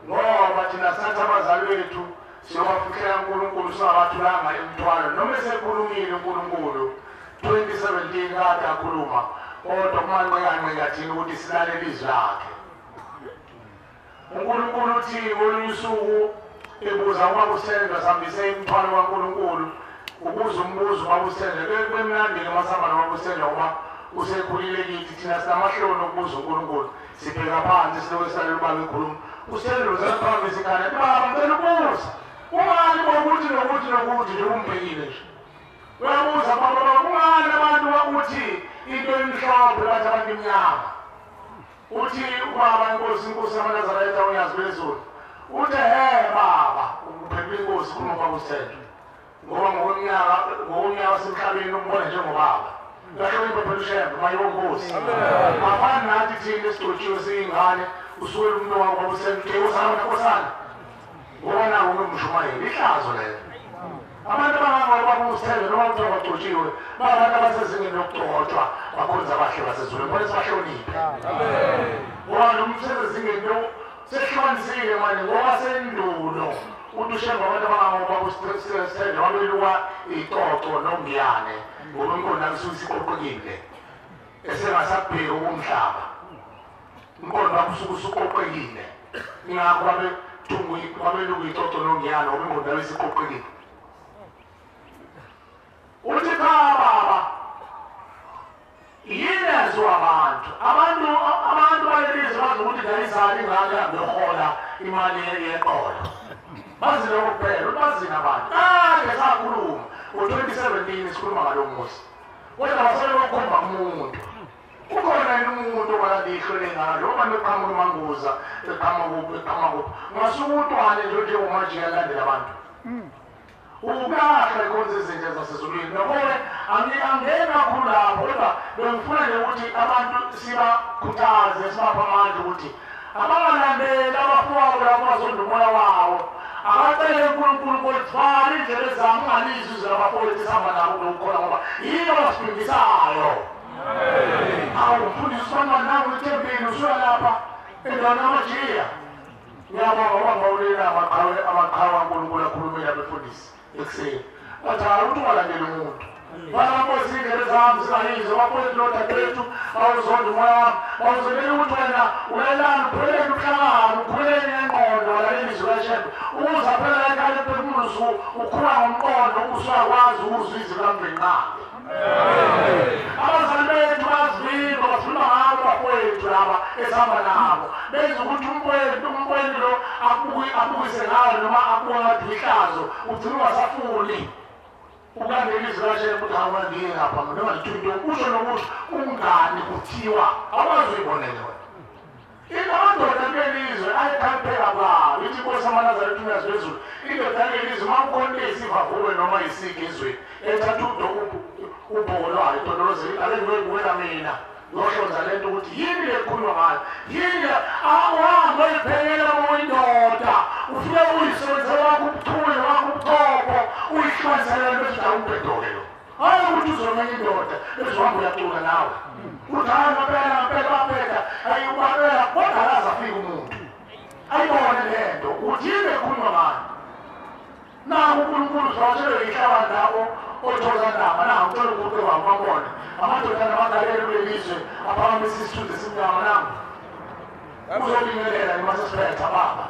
ngoba thina sathi abazali bethu siyobafikela uNkulunkulu singabathulanga imithwalo noma esekhulumile uNkulunkulu 2017 kade akhuluma kodwa kumanqekanqeka thina ukuthi silalele izwi lakhe. uNkulunkulu uthi ngolunye usuku ebuza uBaba uSenzo sihambise imithwalo kaNkulunkulu ubuza umbuzo uBaba uSenzo kwemnandile masamba noBaba uSenzo ngoba usekhulile kithi thina sinamahloni okubuza uNkulunkulu sibheka phansi silokhu silalela uBaba ekhuluma. uSenzo uzaphambi sikhala baba ngicela ukubuza ungani ngokuthi nokuthi nokuthi nje umbhekile nje uyabuza baba kungani abantu bakuthi into emhlophe bathi abantu emnyama uthi ubaba inkosi yamaNazaretha uyazi bezulu uthi baba uphethe inkosi khuluma uBaba uSenzo ngoba ngonyaka wasemhlabeni umbona njengobaba ngahlonipha phela uShembe mayonkosi afana nathi thina esigcotshiwe siyingane usukela umuntu wakho uBaba uSenzo usana nkosana ngoba nawo unomshumayeli ihlazo lelo. Abantu abangaba uBaba uSenzo noma kuthiwa bagcotshiwe babantu abasezingeni lokugcotshwa bakhonza abahle basezulwini bona sibahloniphe. Ngoba lo muntu usezingeni sehlukanisile manje ngoba sendulo uthi uShembe abantu abangaba uBaba uSenzo wabeluka icoco nongiyane ngoba inkona isuke isiqoqekile esengasabheki umhlaba inkona kusuke usuqoqekile ingakho babeluka icoco nongiyane ngoba inkona isiqoqekile. Uthi cha baba yini yazo abantu balelizwe bazi ukuthi ngayizali ingane yami yohola imali yeqolo bazi lokho kuphela bazina abantu kade sakhuluma ngo-2017 sikhuluma ngalo muzi kodwa basele bakhomba umuntu ukhona yini umuntu obalalihlwe lengalo oba neqhamuka umanguza eqhamuka ngasuke utwane nje njengomajika alandela abantu ukahle konze izinto zasezulwini nobone angena kakhulu lapho kodwa bengifuna nje ukuthi abantu sibakhuthaze sibapha amandla ukuthi abangalandeli abafowabo lapho bazonda umoya wawo akacele uNkulunkulu ukuthi fana indlela zami ungalizwi zilabafowethu sihamba nabo nokukhona ngoba yini abasifundiswayo. Mfundisi usibantwana nawe ethempini usuka lapha endaweni yamajiya ngiyabonga ngoba ngawulela amaqhawe kaNkulunkulu akhulumile abefundisi ekuseni bathi hayi ukuthi ungalandeli umuntu banamposi indlela zami zingayizwa bafowethu nodadewethu bawuzonda umoya wami bawuzondela ukuthi wena ulelani uphelele uhlangano ukhulele ngengqondo walaleli izwi kaShembe uza phela ekhaya ephefumulo ukhula ngomqondo usuyakwazi ukuzwa izwi likaMveli. Abazali bethu bazivimba bafuna ngabo bafowethu laba esihamba nabo benza ukuthi umbweni lo abukise ngayo noma abuka ngathi lihlazo ugcina ungasafuni ukulandela izwi kaShembe ukuthi awukandiye ngapha noma lithunywe kusho nokusho ungani kuthiwa awazi uyibonele wena. Amadoda belizwe ayekhaphela babo ithi inkosi yamaNazaretha uyazi bezulu indoda yelizwe uma kukhona isivavume noma isiki izweni ethatha ubhoko lwayo idondolozela ake ngiwela mina ngohlonza lento ukuthi yini lekhuluma ngayo yini awuhambe uyiphekela indoda ufike uyisebenzela wakho ubuthule wakho ubuchopho uyihlanzela lento ethi awubhedoke lo hayi ukuthi uzomenya indoda ezohamba uyacula nawe uthanda ngempela baphetha ayibabela kodwa akaze afike umuntu ayibone lento ukuthi yini lekhuluma ngayo naku uNkulunkulu uzawatshela ihlaba ndawo othola ndaba naku uthola ukuthi wababona amadoda nabagalelo belizwe aphakamisa isithunzi esimnyama naku uzobingelela imasesiphetha baba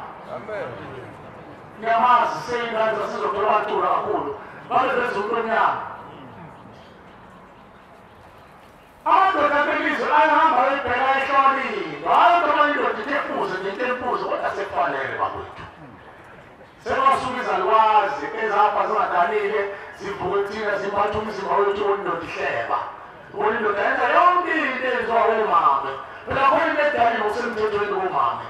ngiyamazi seyingane zasizothola abantula kakhulu babe benza umuntu omnyama. Amadoda belizwe ayahamba ayibheka ehlolile hayi noma indoda itefuze ngentemfuze kodwa sekufanele bakwethu sebasuka izalukwazi ezapha zingadalile zivuke thina zimphatha umzimba wethu olindoda ihleba olindoda yenza yonke into eyenziwa omame phela khona into edalile ngokusemthethweni komame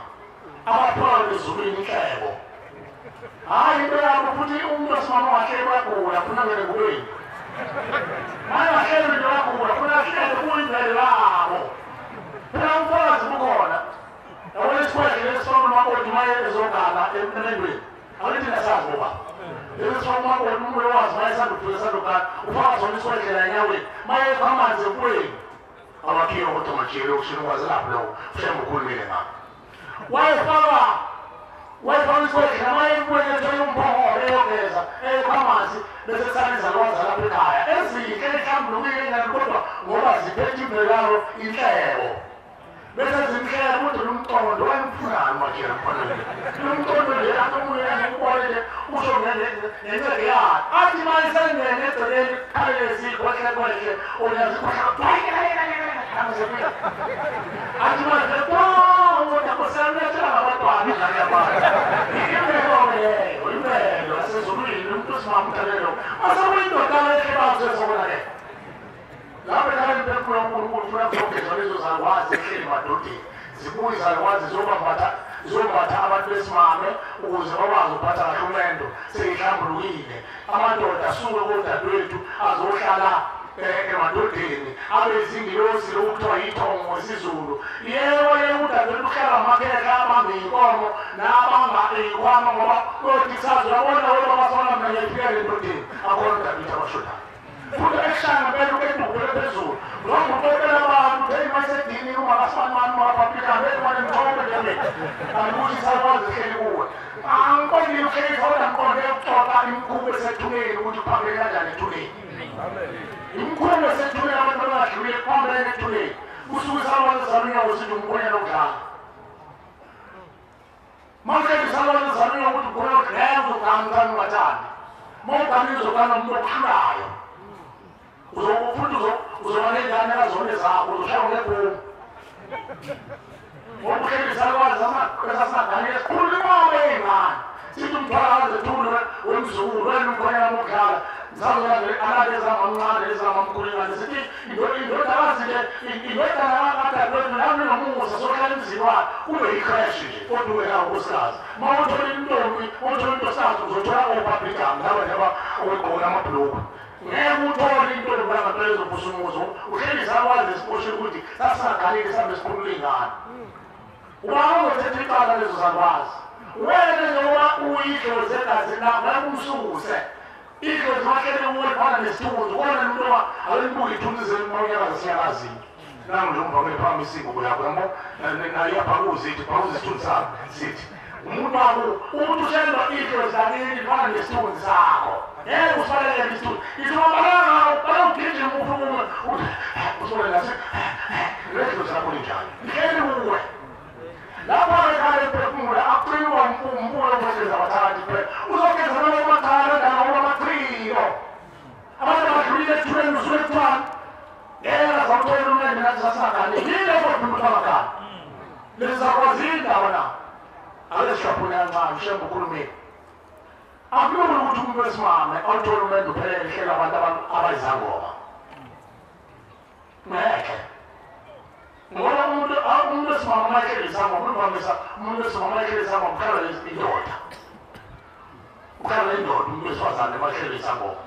abathwala ezulwini inhlebo hayi into yabo futhi umuntu osimama wakhe bayagula funa ngene kubeni hayi wahleli into yakugula funa ahlele kuyindlela labo phela umfazi bukhona yabona isikwedle lesifana umakoti maye ezogana emendweni awulithi nasazi ngoba lesifana umakoti umuntu wazi maye sandufika sandukana ufaka zona isikwedle la enyaweni maye kwamanzi ekweni abakhiyo kodwa majele ukushiya ukwazi lapho lowo ushemba ukhulumile ngakho wayefaka isikwedle namaye ekweni ethole umphoholo eyogeza eyekwamanzi bese kusaniza lwazi lapha ekhaya ezinhle ehlambulukile ingane kodwa ngoba ziphethe imbelalo inhlebo bese zimhlela ukuthi lumqondo wayemfunani majele mfanele lumqondo le atomule ngikubonile usho ngenceke yakhe athi manje sengene egcekeni khalele sikwehle kwehle uyazi athi manje umuntu akosebenza ngabantwana ngiyabona imelo asezulwini umuntu osimamthelelo asawuyindoda lehle bazezobona ke lapho ekhaya impekulo uNkulunkulu ufuna ukugeza lezo zakwazi ehleli madodeni zibuye zakwazi zombatha abantu besimame ukuze bakwazi ukuphatha kahle umendo seyihlambulukile amadoda asuke kodadewethu azohlala emadodeni abezingilosi lokuthiwa yithongo ngesiZulu yebo udadewethu uhlala amakhehla abangeyinkomo nabangeyinkwama ngoba kothi kusazuyabona webabasona mina ngiyayifikela endodeni akhona udadewethu abashodayo futhi ehlanga belo kedubule phezulu noma ubekela abantu beyimasedini ungabasimani mababhika bekwale mthombe nje akuthi sakwazi ehleli kuwe angibonile uhleli kodwa mqonde ukuxoxa imikhubo esethuneni ukuthi uphambele kanjani ethuneni imikhubo esethuneni abantu abadlulile kuphambele ethuneni kusuke sakwazi zalunya usithi umbonyela ukudlala manje sakwazi zalunya ukuthi ukhona ukudlala uzogamkani ungathandi mawugamile uzogana umuntu okuhlulayo uzokufuthi uzobanengane azone zakho uzoshaya ngebhomu ngokuhlelisa kwazi esasagane esikhuluma bengane sithi umthwalaze thulwe wemzukulu wena ukhona ukudlala alabezamamncane ezamamkhulingane sithi indodakazi-ke indodakadadewethu nami nomusa sohlala emzini wakhe ube yikreshi nje kodwa ube nawo nkosikazi ma uthola intombi uthola intosikazi uzothola opublicam laba owegqona amabhulukwe ngeke uthole intombi langaphela ezovusa umuzo uhlelisa kwazi esiposhe ukuthi sasingaganile sihambe sikhulula ingane ubaba uzothetha icala lezo zakwazi wena njengoba uyidlo zegazi lakho yakumsuse idlo zimahlele kuwe fana nesithunzi kona umuntu awelibuka ithunzi zemawunyakazi siyakazini nami nje umvamile phambi isingubo yakho yabo nayo yaphakuza ithi phakuza isithunzi sakho sithi umuntu wakho ukuthi ushendwa idlo zakini fana nesithunzi sakho ngeke usibalekele isithunzi balawugijima ufume uthi usole lase lezo zakho linjani hleli kuwe lapho ekhaya ephefumula aqinwa umpulo weseza abathakathi phela uzogeza nalo makhala ndawo amatrilo abantu abadlulile ethuleni usuke ekuthwana ngeke zawuthola umlende nathi sasagane yile kodwa umuntu abagane lezi zakwazi indawo na ake sishaphunya kancane ushembe ukhulumile akulula ukuthi umuntu wesimame awuthole umlende uphelele hlela abantu abayizangoma ngeke ngoba umuntu wesimame mayehlelisa umuntu wesimame mayehlelisa ukhala indoda ukhala indoda umuntu wesifazane mayehlelisa ngoma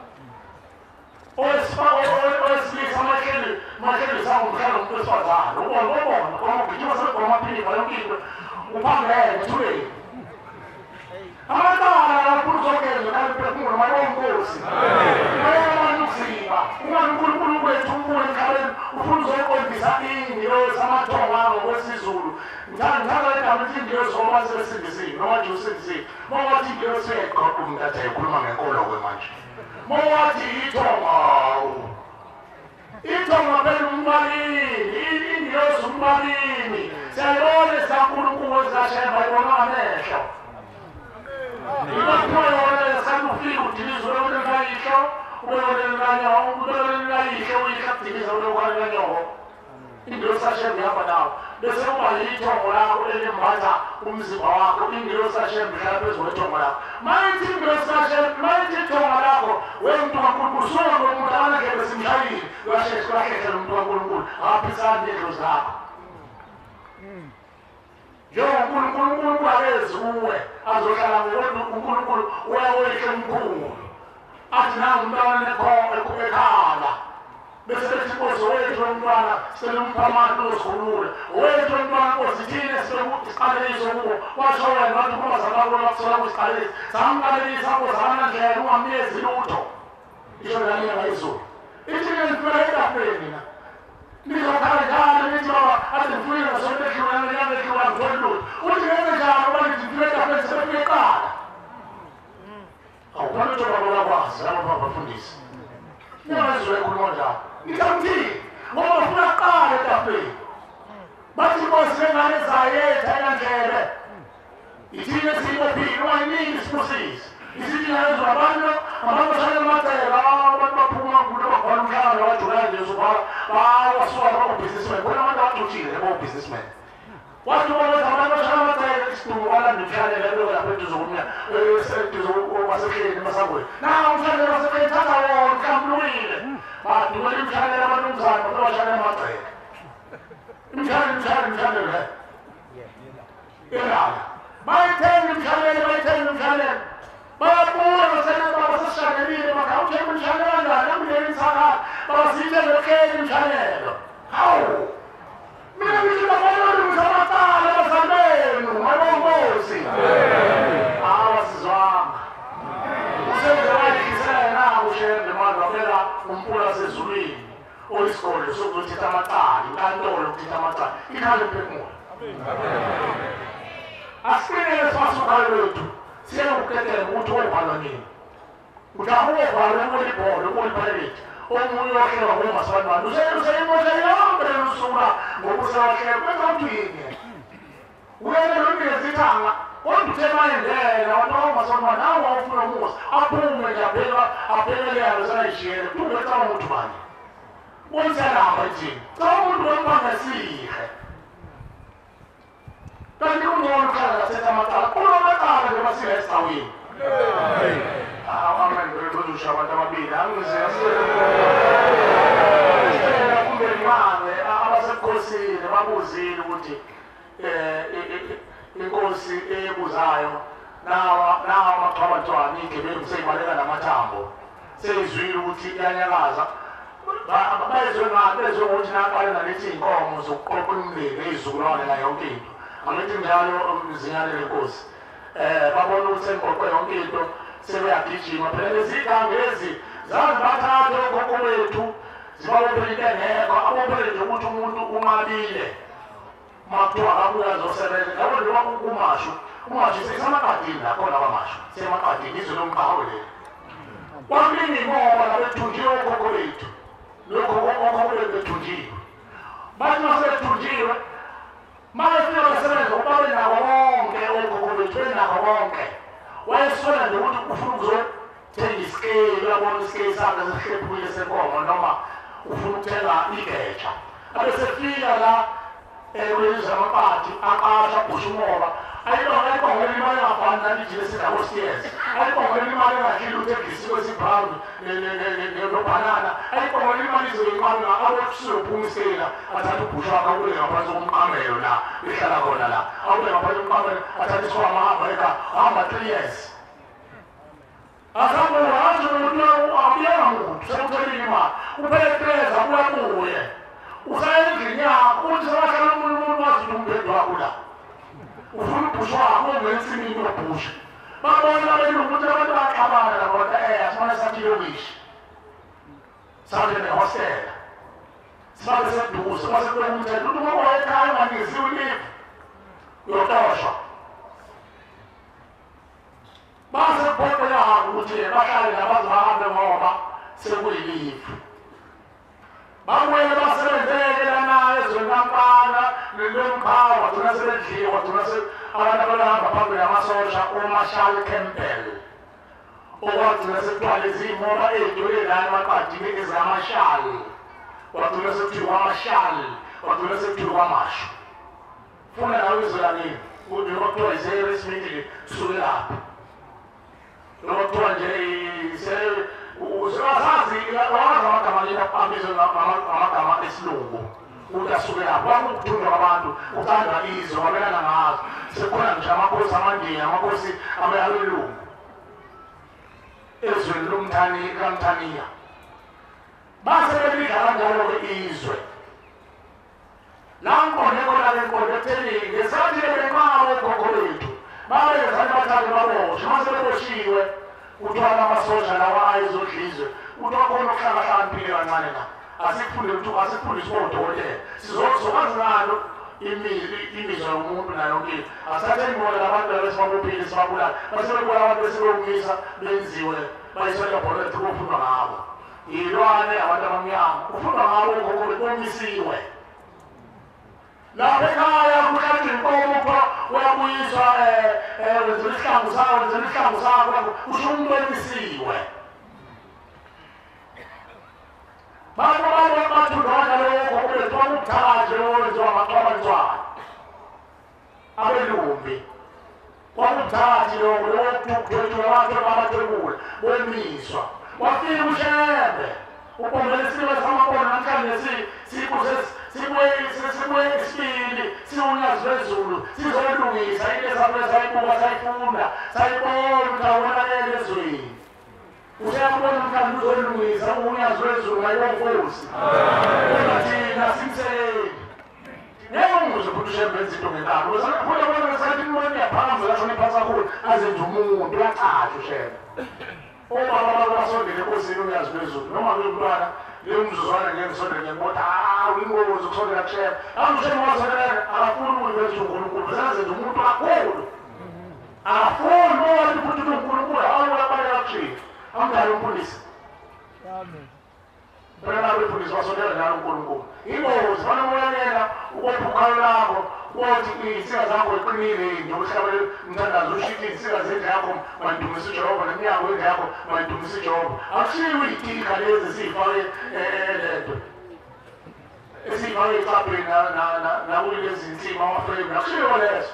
owesilisa mayehlelisa ukhala umuntu wesifazane ubona kwamagijima sekwamaphilipha yonke into uphambele ethuleni abantwana kakhulu zogezwa naliphefumulo mayibonkosi mayebanukuzima ungani unkulunkulu kwethu umbule emhlabeni ufuna uzoyiqondisa ingilosi amathongo abo kwesiZulu ngithanda igama lithi ingilosi ngoba sebesindisile noma nje usindisile uma wathi ingilosi uyayiqoqa umuntu athi ayikhuluma ngenkolo-ke manje uma wathi ithongo phela umbalini ingilosi umbalini siyayibona ezikankulunkulu ezikashemba ibona ngamehlo Ibakhona sanufika udilizo lolengayihlo ubelolengayihlo uyikhathikisa lokwalenyawo indosashembe yaba nawo bese uba yithongo lakho elimbatha umzimba wakho indosashembe ihlala phezu kwethongo lakho mayithi indosashembe mayithi ithongo lakho wemntu kaNkulunkulu solo umuntu abalekele simshayile uyashesha uyahlehlela umuntu kaNkulunkulu aphisana nedlo zakho njengoba uNkulunkulu akezi kuwe azohlala ngokuthi uNkulunkulu uyawehle umkhulu athi nangu umntwana ekhala bese bethi Nkosi wethu umntwana selumphamani uzikhulule wethu umntwana Nkosi thine siqalelise kuwo washo wena wathi kumazalakho lakusola kusiqalelise samqalelisa Nkosi akanandlela ungamyezi lutho isho lani ngayizulu ithi ngifika etafeni na nizokhala nithi baba athi ngifike sonke ehlukana ngiyabehlula ngithole lutho uthi ngenze njalo ngoba ngifike etafeni sebefike eqala awubona ukuthi baba bakwazi laba bafundisi niyazwe khuluma njalo ngikamthini ngoba bafuna kuqala etafeni bathi Nkosi lengane zayetha enandlebe ithile siyibophile ungayiningi sibusise isithi ngayezwa abantu bashaya amacela abantu baphuma kulo bagwala umhlanga wajulayo nje ubhala bawasuka bako-businessman bona abantu abacutshile bo-businessman wathi ubona abantu bashaya amacela isidungu walanda umhlalele lo lapho eduze wasehleni emasangweni nawo umhlalele wasehleni thatha wona mhlambulukile badumela imhlalele abanumzane baphela bashaya amacela imhlalele elala bayithenga imhlalele bayabuya basesishangelile bakawuthenga imhlalelo njani amndeni isakhala basithe bekheli imhlalelo hawu mina ngithi bafanele ngizamacala abazali benu ngabongosi awasizwanga usenzewayikhisela ushembe manje wabeka umpula sezulwini oyisikole sokuzothetha amacala inkantolo yokuthetha amacala ikhale mphefumulo asiqinile sibasukhalo lethu siyakukhetela ukuthi wobhala nini utahobhala ukulibhola ukuliphayithi omunye wahleka kumasabantwana useyimosha yonke lusuka ngokusewahleka kwenza ukuthi yini uyele lomnezithanga kodwa uthemayendlela wanomasabantwana nawo wawufuna umusa aphume nje apheleleyalo sayishiyele kutungecaba ukuthi bani bonselapha thina cha umuntu wempangesihe kanti kungcono ukhala gathetha amacala kulo amacala nje basile esitawini amandrezusha abantu ababili angizeyasela kumbe limane abasebukhosini babuzile ukuthi inkosi ebuzayo nawa amaxhabantwana igebengu seyibaleka namathambo seyizwile ukuthi iyanyakaza bezwe ngokuthi naqale nalethi iy'nkomo zokuqoqa umndeni ey'zukulwane ngayo yonke into angithi njalo zinyane lenkosi babona ukuthi emgoqwe yonke into sebeyagijima phela lezigangezi zazi bathathe okhokho wethu zibabophela into engekho abophele nje ukuthi umuntu unqabile makuthiwa akabuya azosebenza ngabo nje umashu seyisemakadini lakhona kwamashu semakadini izwe lomqhawe leli kwamlinga ingoba labethunjiwe okhokho bethu lokho okhokho bethu bethunjiwe bathi masebethunjiwe mafika basebenza ukuba benako bonke okhokho bethu benako bonke wayesola nje ukuthi ufuna ukuzothenga isikeli uyabona isikeli sakhe sihlephukile senkomo noma ufuna ukuthenga igeja abesefika la kwenza amaphathi aqasha phusha umoba ayibongela imali engafani nalijile esinakosiyeza ayibongela imali engadlile uthengisi kwesibrown nobhanana ayibongela imali zoyincane abosizophumisela athathe ubhusha wakhe akule ngaphansi komqamelo la behlala khona la akule ngaphansi komqamelo athathe isikhwama ahamba 3 years asambe uhanjwe ukuthi abuyanga muntu sekuthelile imali uphele treza uyabuye usayendlini yakho uthi sebahlala umuntu wazithi umphedu wakho la ufuna ubhusha wakho ongensimini yobhusha babona abelungu ukuthi abantu baxabana labona simane sakilokishi sabe nehostela sibabe seduze kwasekubeka umthetho ukuthi uma wayekhaya unganiziwe ulive uyotoshwa base kuphoqelanga ukuthi bahlale nabazi bahambe ngoba sekuyilive babuye basebenzele lana ezweni kampana lomqhawe wagcina sebedliwe wagcina abantu abalahamba phambili amasosha uMarshall Campbell okwagcina sekuthiwa lezi moba ey'dole lana emaqadini ezaMarshall wagcina sekuthiwa kwaMarshall wagcina sekuthiwa kwaMashu funa nawe izwe lakini njengoba kuthiwa iseresmintili suke lapho njengoba kuthiwa nje usazi wazi amagama lena abizwe amagama esilungu ukuthi asuke lapho kwakukuthunjwa kwabantu kucandwa izwe kwabelana ngazo sekhona nje amakhosi amandiya amakhosi abelungu ezweni lomthaniya base belidla kanjalo-ke izwe la nkonde khona-ke nkonde ekutheni ngesikhathi bebenqawo ogogo bethu babezani bathathe baboshwe mase beboshiwe uthwala amasosha lawa ayezodlizwe uthi wakhona ukuhlakahlakaniphile kancane na asikufundiswa odokotela sizokwazi ngalo imizwa yomuntu nayo nkile asithatheni bona labantu besibabopile sibabulala base bebula abantu besebewumisa benziwe bayiswe elabhorethi kufundwa ngabo yilwane abantu abamnyama kufundwa ngabo ogogo bekomisiwe lapha ekhaya kuhlatshwa inkomo uyabuyiswa wenzela isihlangu sakho usho umuntu emisiwe bantu bathundwana lokho kubethiwa kubuthakathi lowenziwa amaxwabantswana abelumbi kwakubuthakathi lokho lokuthwethula abantu abathwebula bemiswa wafika ushembe ubombele isibe samakona namhlanje sibuye isibili siwunyazi lwezulu sizolungisa into esabuye sayibuka sayifunda sayibona ukuthi awonakele ezweni useyabona mhlawumbe uzolungisa unyazi lwezulu ngayonkosi kodwa thina simsekeli ngeke unguze futhi ushembe izinto ngenkalo uzakhula bona ngesikhathi imoni yaphambi lashona iphansi kakhulu azenze umuntu uyacatsha ushembe omama basondele enkosini unyazi lwezulu noma kumntwana leyo mzuzwana ngeke ngisondele ngiyibona uyingozi ukusondela kushembe ushembe wasondela akafuni ukuyiveza uNkulunkulu uzazenza umuntu kakhulu akafuni ukuthi futhi uNkulunkulu awulabaleka kushini amdala umfundisi phela abefundisi basondela njalo uNkulunkulu ingozi banomoyela ukopha ukhalo lakho uthi insika zakho iqinile njengokuhlabela umthandazo ushithi insika zendlu yakho mayidumisa uJehova neminyango yendlu yakho mayidumisa uJehova akushiwo iyitika lezi esiyifake lento esiyifake ecabheni nakulezi nsima amaframe akushiwo lezo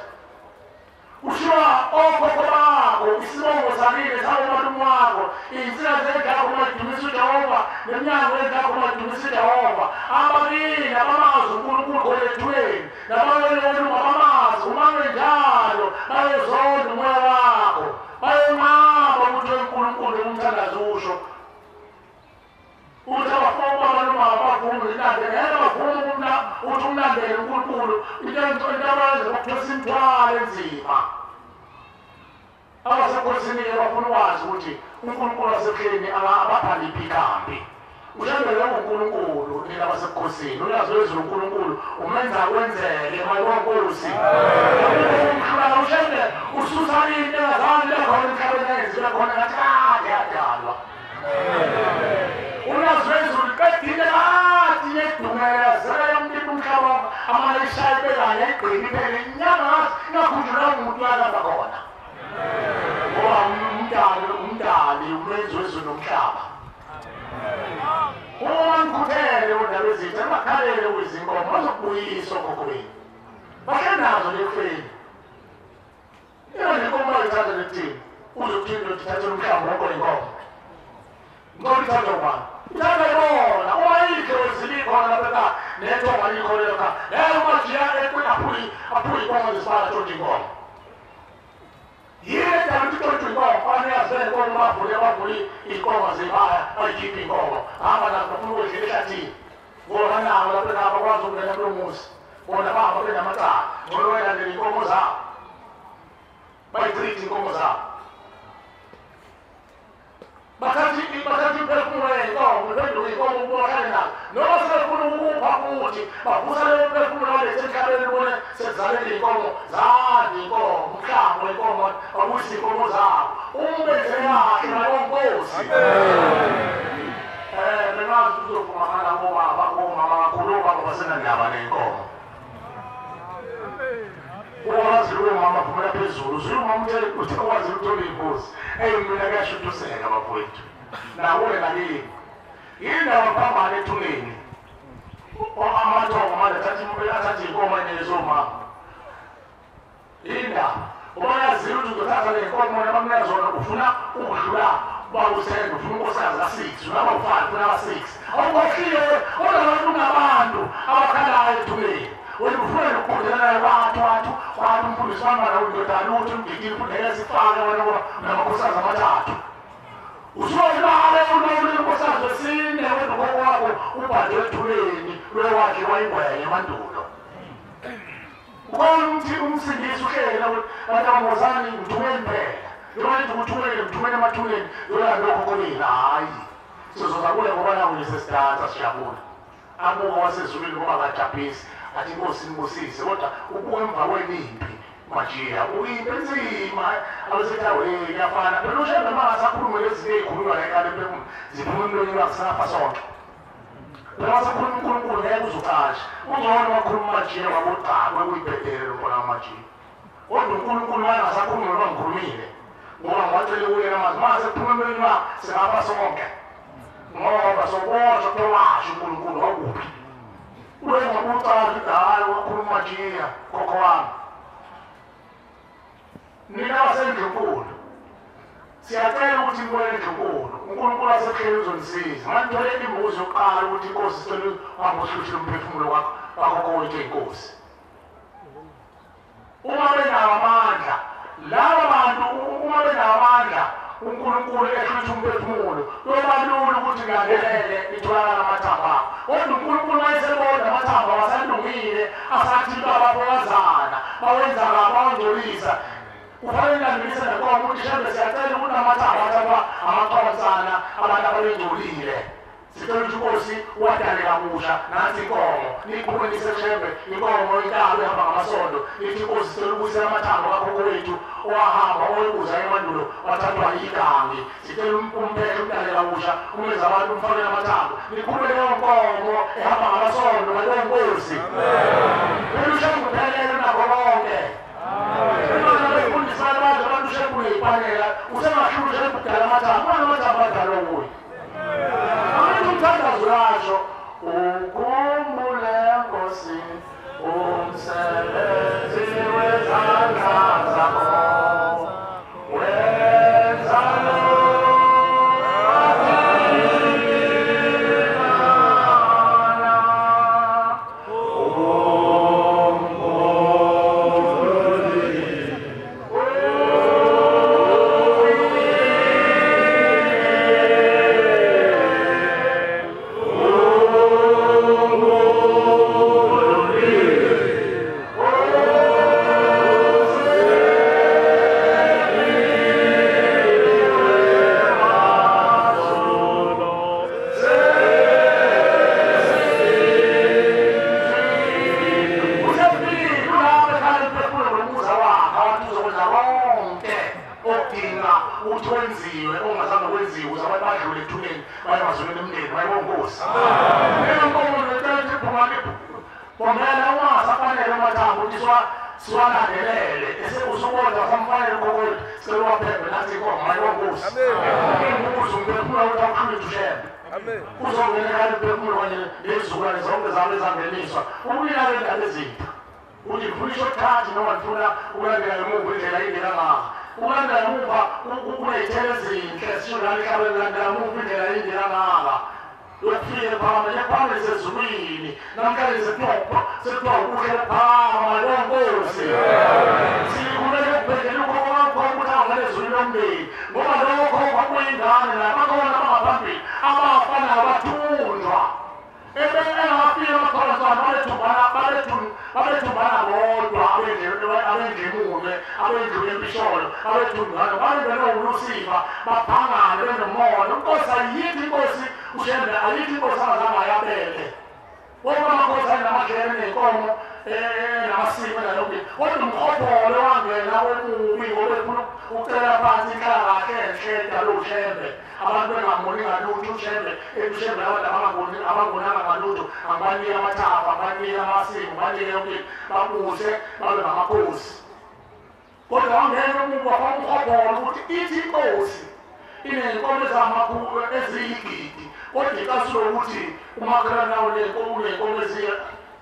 ushiwa okhokho bakho isibongo sakile sakumalume wakho insika zendlu yakho mayidumisa uJehova neminyango yendlu yakho mayidumisa uJehova ababili abamazi uNkulunkulu kolethweni nabalolungu abamazi umange njalo bayezonda umoya wakho bayenqaba ukuthi uNkulunkulu umthandazo usho uthi abafowabo abalungu abavumi inande ngeke bavumi ukuthi umlandele uNkulunkulu into abayenza bakuthosa imithwalo enzima abasekhosini-ke bafuna ukwazi ukuthi uNkulunkulu wasebuhleni abaphaliphi ikhambi ushembele uNkulunkulu nina basebukhosini uyazi lwezulu uNkulunkulu umenza kwenzeke mayonkosi umhlaba ushembele ususa into engazange lekhona emhlabeni engenziwe khona ngathi kade yadalwa uyazi lwezulu qedile kade nedumela zela umlimi umhlaba amayishayi bekanye egqini phela inyanga ingakhunjulwa umuntu yakamba khona ngoba umdali umenzi wezulu nomhlaba unkhuthele undaba ezintsha bakhalele kwizinkomo bazokubuyisa okhokho benu basenazo lekufeni inkomo bayithatha lekuthini uze kuthini uthathela umhlaba wonke oyinkomo inkomo ithathwa ubani ithatha ibona uma ikhe wezilikhona lapha nethonga likhona lokha leyo majiya aphuli inkomo zesibala ntshontsha inkomo yile dala ukuthi ntshontsha inkomo fanele yazele inkomo bavule iy'nkomo zebaya bayikhiphe inkomo hamba nazo bafuna ukudlela ehlathini bona nabo lapha nabo bakwazi ukungena kulo muzi bona bahamba benamacala ngoba belandela iy'nkomo zabo bayitrithi iy'nkomo zabo bathatha imphefumulo yey'nkomo bephenduka iy'nkomo bahlale nazo noma sebefuna ukupha futhi bavusa leyo mphefumulo balethe emhlabeni bone sezalele iy'nkomo zande iy'nkomo umhlambo wey'nkomo babuyise iy'nkomo zabo umbenze kahle nayonkosi bengazi uzofuma ngabomama kakhulu obaba basenandaba ney'nkomo ukwazi loyo mama aphumela phezulu uzwile umama uthi ukwazi ukuthola iy'mbuzi mina kuyashuduseka bafowethu nakuwe nakini yindawo phambane ethuneni amathongo manje athathe iy'nkomo enezomama yindaba uba yazile ukuthi uzothatha ley'nkomo nabamnazona ufuna ukudlula uba usenda ufuna unkosikazi ka-6 unaba u-5 unaba-6 awubahlile abantu ngabantu abakhalayo ethuleni wena ufuna ukuqondelana wathu umfundisi wami nawo indodana ukuthi umdikile fundeke sifake wena namakhosana amathathu usoyibale ulawule inkosazi wesine wena ngokwakho ubhade ethuleni lwewakhe wayingwenya emandulo ukona ukuthi umsindisi uhlela abantu abangozani ngithumeni phela yona ngithumele emathuleni yona lokho konina hayi sizozakule ngoba nangu lesesidansa siyabona abuka wasezulwini ngoba akajabhisi athi inkosi imbusise kodwa ubuka emva kwelimpi majiya uyimpi enzima abesethi kuyafana phela ushembe mangasakhulume lezi ey'khulunywa lekale ziphuma emlonyeni wakusafa sonke phela wasakhuluma unkulunkulu ngeke uzucasha ungcono wakhuluma majiya wabogcakwe kuyibhedele lombona wamajiya kodwa unkulunkulu wangasakhulume noma ngikhulumile ngoba ngiwacele kuyena amazwi mangasephuma emlonyeni wakho singafa sonke ngoba soboshwa towasho unkulunkulu wakuphi ulengabucazi hayi wakhuluma majiya khokho wami nina basendlunkulu siyacela ukuthi ngibone endlunkulu unkulunkulu asehleli uzonisiza ngangithole imbuzo yokuqala ukuthi inkosi sicela uhambe uhluthile umphefumulo wakho konke inkosi uma benawo amandla laba bantu uma benawo amandla unkulunkulu ehlutha umphefumulo kuyoba lula ukuthi ngandelele itholakala amathambo akho kodwa unkulunkulu wayesebona amathambo awasalungile asathi babafokazana bawenza ngabo bawangcolisa kufanele ngilandilise nekomo ukuthi shembe siyacela ukuthi amathambo athathwa amaqhawasana abantu ababengcolile sicela ukuthi inkosi wadale kabusha nansi inkomo niyikhulunise shembe inkomo inkalo ehamba ngamasondo ithi inkosi sicela ukubuyisela amathambo kakhokho wethu owahamba owebuza emandulo wathathwa yigangi sicela umphethe umdale kabusha umenza abantu umfakele amathambo nikhulule leyo nkomo ehamba ngamasondo ngaleyo nkosi phela ushembe uphelele nakho konke abantu shembu yipanela usengahluli shembu kudala amathambo amathambo adala okuyo abantu umthandazo lasho ukhumbule nkosi umsebenzi wezandla zakho wenza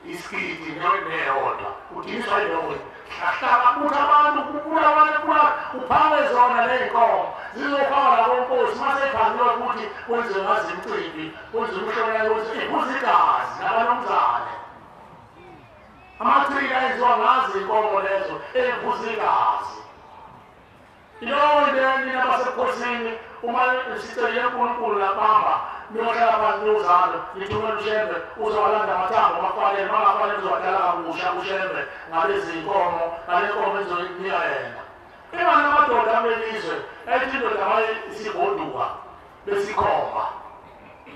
isikiti neyodwa udingiswa yonke ahlala kuthi abantu kubula uphange zona ley'nkomo zizofaka la konkosi mase ephangiwe ukuthi kwenziwe ngazo imicimbi kwenziwe umhlonelo ukuthi iphuze igazi nabanomzane amathika enziwa ngazo iy'nkomo lezo ephuze igazi yilowo into nina basebukhosini uma sicelile uNkulunkulu labamba niyohlala phansi niyozalo nithumele ushembe uzowalanda amathambo amafanele mangafanele uzowadala kabusha ushembe ngalezi y'nkomo ngale nkomo ezoyinika yena ingani amadoda amelizwe ethi indoda isigoduka besikhomba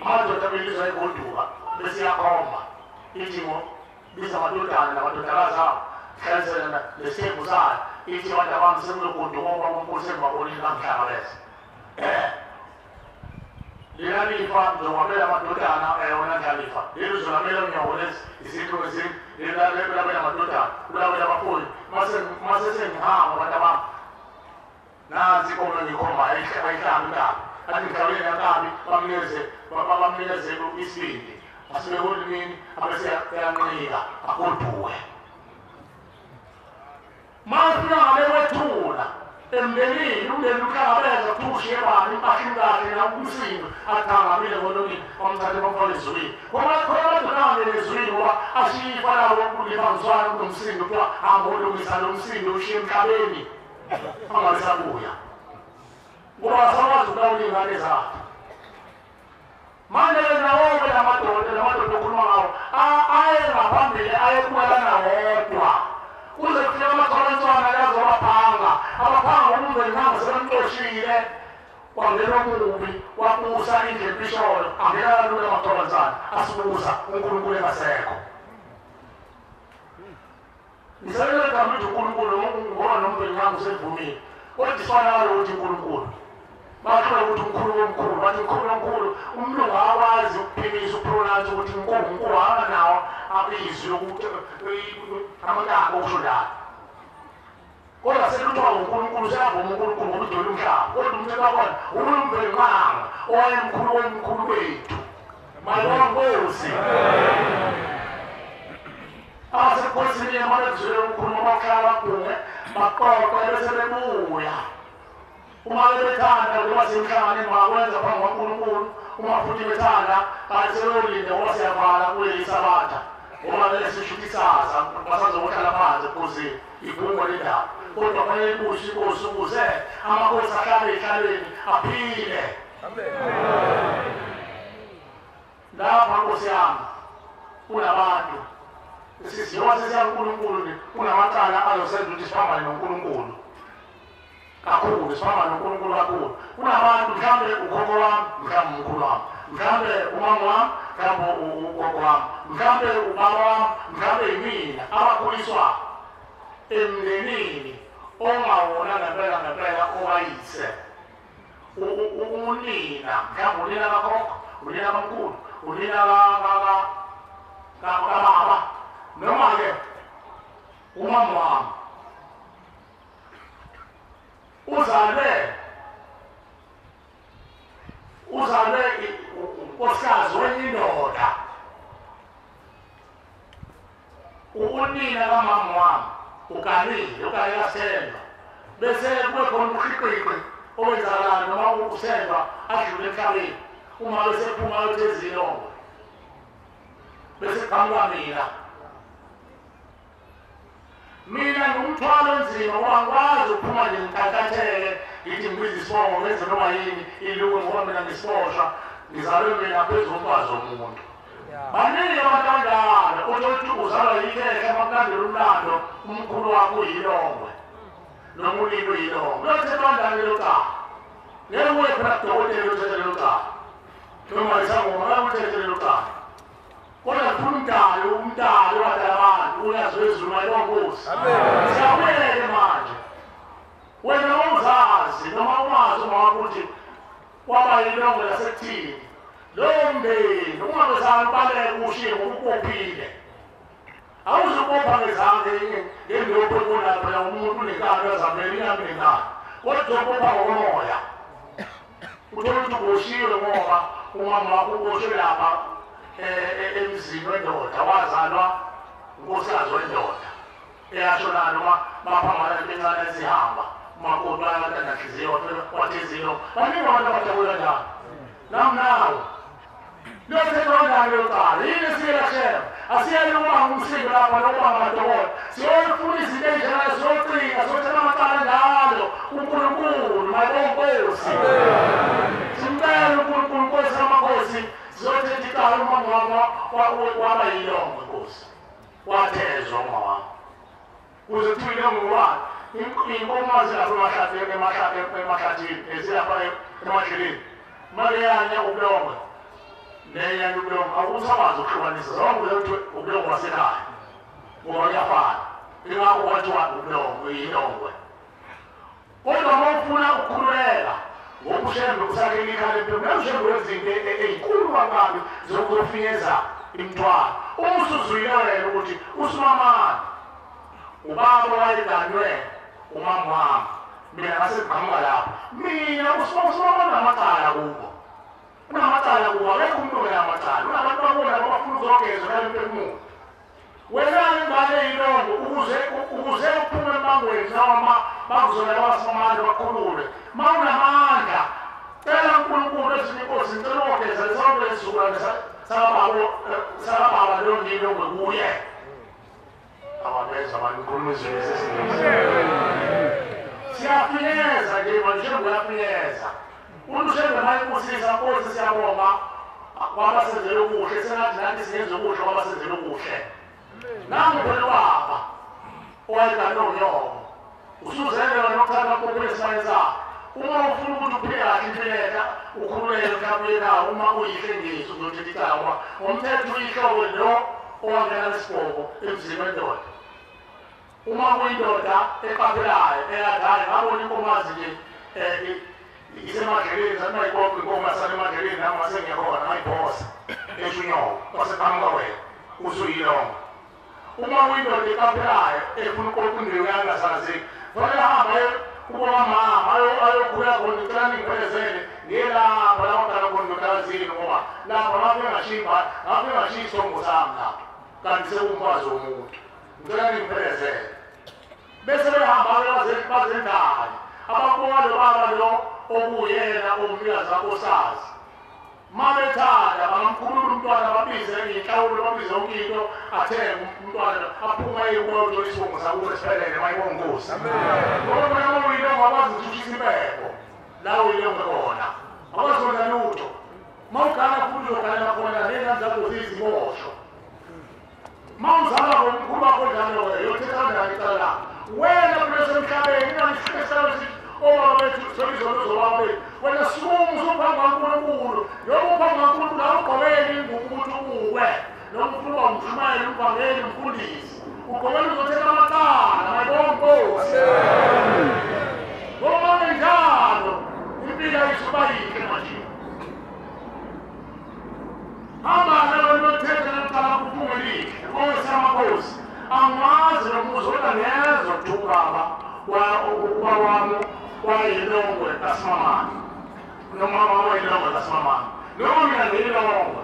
amadoda amelizwe ayigoduka besiyakhomba ithi biza amadodana namadodakazi abo hlalisela nesithembu sayo ithi abantu abami sekulogoduka ngoba uNkulunkulu sengibabonile kamhlangabeza liyalifa ngizokwamela amadodana wona ndiyalifa leli uzolamela ngiyaboneza izinto ezinye lelabela amadodana ulabela abafuni mase sengihamba abantu abami nansi ikomo engikhomba ayihlambi inkabi athi ngihlawuleni yankabi bamnikeze isibindi asibeholi mini abese yancika agoduke mafika ngale wethula emndenini umndeni uhlangabeza kuthushe bani impahlukahle nakumsindo athangamile kolonini wamthathe bamfaka ezulwini khona badonangele ezulwini ngoba ashifa lawo kulibangizwana kunomsindo kuthiwa angolungisa lo msindo ushiye emhlabeni angabisabuya ngoba asakwazi ukulawula iy'ngane zakhe manje nawoke lamadoda okhuluma ngawo aye ngaphambili ayekuwelana wodwa kuze kufika amakholonswana lazobaphanga abaphanga umndeni nangu sebemxoshile wangena omubi wabusa indle empisholo angena kalula amakholonsana asibusa uNkulunkulu engasekho ngisekele gama ukuthi uNkulunkulu ngoba nomndeni nangu sevumile kodwa isifana kalokuthi uNkulunkulu bakhona ukuthi umkhulu omkhulu bathi umkhulu omkhulu umlungu akwazi ukuphimisa upronounce ukuthi uNkulunkulu akanawo abizwi lokuthi amagama okushodana kodwa sekuthiwa uNkulunkulu seyavuma uNkulunkulu ngoba udwele umhlaba kodwa umthetho wakhona umvelinganga owayemkhulu womkhulu bethu mayiwankosi abasebukhosini abalezwele umkhulu abahlala bagunge baqoqe bese bebuya uma bethanda ukuba semhlanganeni makwenza phambi kwaNkulunkulu uma futhi bethanda aseyolinda ngoba siyavala kuleli sabatha uma belesishuthi isaza basazokuhlala phansi ukuze ibhungo lendaba kodwa kufanele ibushe inkosi ukuze amakhosi ahlale ey'hlalweni aphile lapha nkosi yami kunabantu siyoba sesiya uNkulunkulu kunamacala azosenza ukuthi siphambane noNkulunkulu kakhulu sifana noNkulunkulu kakhulu kunabantu mhlawumbe ukhokho wami mhlawumbe umkhulu wami mhlawumbe umama wami mhlawumbe ugogo wami mhlawumbe ubaba wami mhlawumbe yimina abakhuliswa emndenini ongawona ngempela owayise unina mhlawumbe unina kakhokho unina kamkhulu unina kababa noma-ke umama wami uzale unkosikazi wenye indoda unina kamama wami ukalile ukalelaselwa bese kube khona ukhikhiqi owenzakalayo noma uselwa adlule emhlabeni uma besephuma yothezilongo bese qhamuka mina ngumthwalo onzima ngoba ngikwazi ukuphuma nje ngikhathatheke ngithi ngibiza isibongo ngenze noma yini iluke ngoba mina ngisiboshwa ngizalwe mina phezu komfazi womuntu baningi abantu abadala uthi uzalwa yikhehla amakulandela umlando umkhulu wakho uyilongwe noma ulilo uyilongwe uyothetha kanjani lelo cala ngeke uye phela kudokotela uthethe lelo cala noma isangoma ngeke uthethe lelo cala kodwa kufuna umdali wadala abantu uyazwezulu mayilongosi siyabuyele manje wena uzazi noma umazi uma wakuthi waba yilongo lasekuthini lowo mndeni ungabezanga ubaleke ushiye ngoba ukophile awuzukopha ngezange ngendopho ebona phela umuntu unenkani yazamela inami nenkani kodwa uzokopha ngokomoya uthole ukuthi uboshiwe ngoba umama wakho uboshiwe lapha emzini wendoda wazalwa unkosikazi wendoda eyashona noma baphambana bencane ezihamba makoti bayatandahliziyo wathizilo baningi abantu abajabula njalo namnawo liyothetha yokuqala yini siyelahleka asiyele ukubanga umsindo lapha nokubanga amadokotela siyofuna izinto ey'njengale siyocika siyothela amacala njalo uNkulunkulu mayibonkosi simcela uNkulunkulu nkosi amakhosi siyothetha icala uma waba yilongo nkosi wathezwa uma wami kuze kuthiwa ilongo ngubani inkomazi lapha emahlathini ezilapha emadleleni makeyanya ubulongwe nenyanya ubulongwe akusakwazi ukuhlukanisa zonke lezo ubulongwe wasekhaya ngoba kuyafana ingakho kwathiwa ubulongwe yilongwe kodwa uma ufuna ukukhululeka ngokushembe kusakela ikhaya lempilo nezushembe wezinto ey'nkulu kabi zokuzofinyeza imithwalo uma usuzwile wena ukuthi usimamani ubaba wayeganywe umama wami mina ngaseqhamuka lapho mina usimamani namacala kubo unamacala kubo akekho umuntu ongenamacala unabantu babona abafuna ukuzogezwa ngale mphefumulo wena ingane yilongo ukuze uphume emangweni noma bakuzoleka abasimamandla bakhulule ma unamandla cela uNkulunkulu ezinye inkosi ngicela ukugeza lesonke lesizukulwane sakababa leyo ngilongwe kuye ababeza abantu ukhuluma izwi siyafinyeza nje manje uyafinyeza uNtshembe mayibusisa nkosi siyabonga kwabasenzele okuhle sengathi nathi siyenze okuhle kwabasenzele okuhle nami phela baba owayekanonyoko usuzele wena ukuthatha kokule simayeza uma ufuna ukuthi uphile kahle impileka ukhululeke mhlawumbe uma uyihlengiso uzothetha icala umthetho uyihlobo lo owangena lesibhoko emzini wendoda uma kuyindoda eqaphelayo eyadala ngabona inkomazi nje isemadleleni sathi mayikopha inkomo yasanemadleleni nami ngasengiyakhona ngayiphosa eshunyoko kwaseqhamuka wena usuyilongo uma kuyindoda eqaphelayo efuna ukopha indewu yangasazeki fanele hamba kubomama ayokhula khona ngicela ningiphelezele ngiyelapha la makhala khona ndodakazini ngoba lapha ngabe ngashiyi isongo sami lapha kanti sekuwumfazi womuntu ngicela ningiphelezele bese behamba-ke bazendayo abakubona lo baba lo okuyena omnikazi wakosazi ma bethanda bangamkhulula umntwana babize ngiyinhlawulo babize yonke into athenge umntwana aphuma eyekolo isibongo sakubo esiphelele mayibongosi ngoba bona uyilongo akwazi ukuthuthisa impepho la uyilongo khona akwazi ukwenza lutho ma ugana futhi uzogana khona ney'ngane zakho ziyizimosho ma uzala komkhulu bakho njalo yothetha njani icala lakho wena kulesemhlabeni inganihleselayo obaba bethu solizoluzobaba bethu wena sumu usuphambi kaNkulunkulu noma uphambi kaNkulunkulu awugqokeli ingubo ukuthi ubuwe noma ufuna uba umshumayeli umvangeli umfundisi ugqokela uzothetha amacala mayibonkosi ngoba njalo impilo ayisuba yinhle manje hamba lothetha naqala kufunge lihle nkosi amakhosi angazi nomuzi kodwa ngezwa kuthi ubaba wami wayilongwe kasimamani nomama wayilongwe kasimamani noma mina ngiyilongwe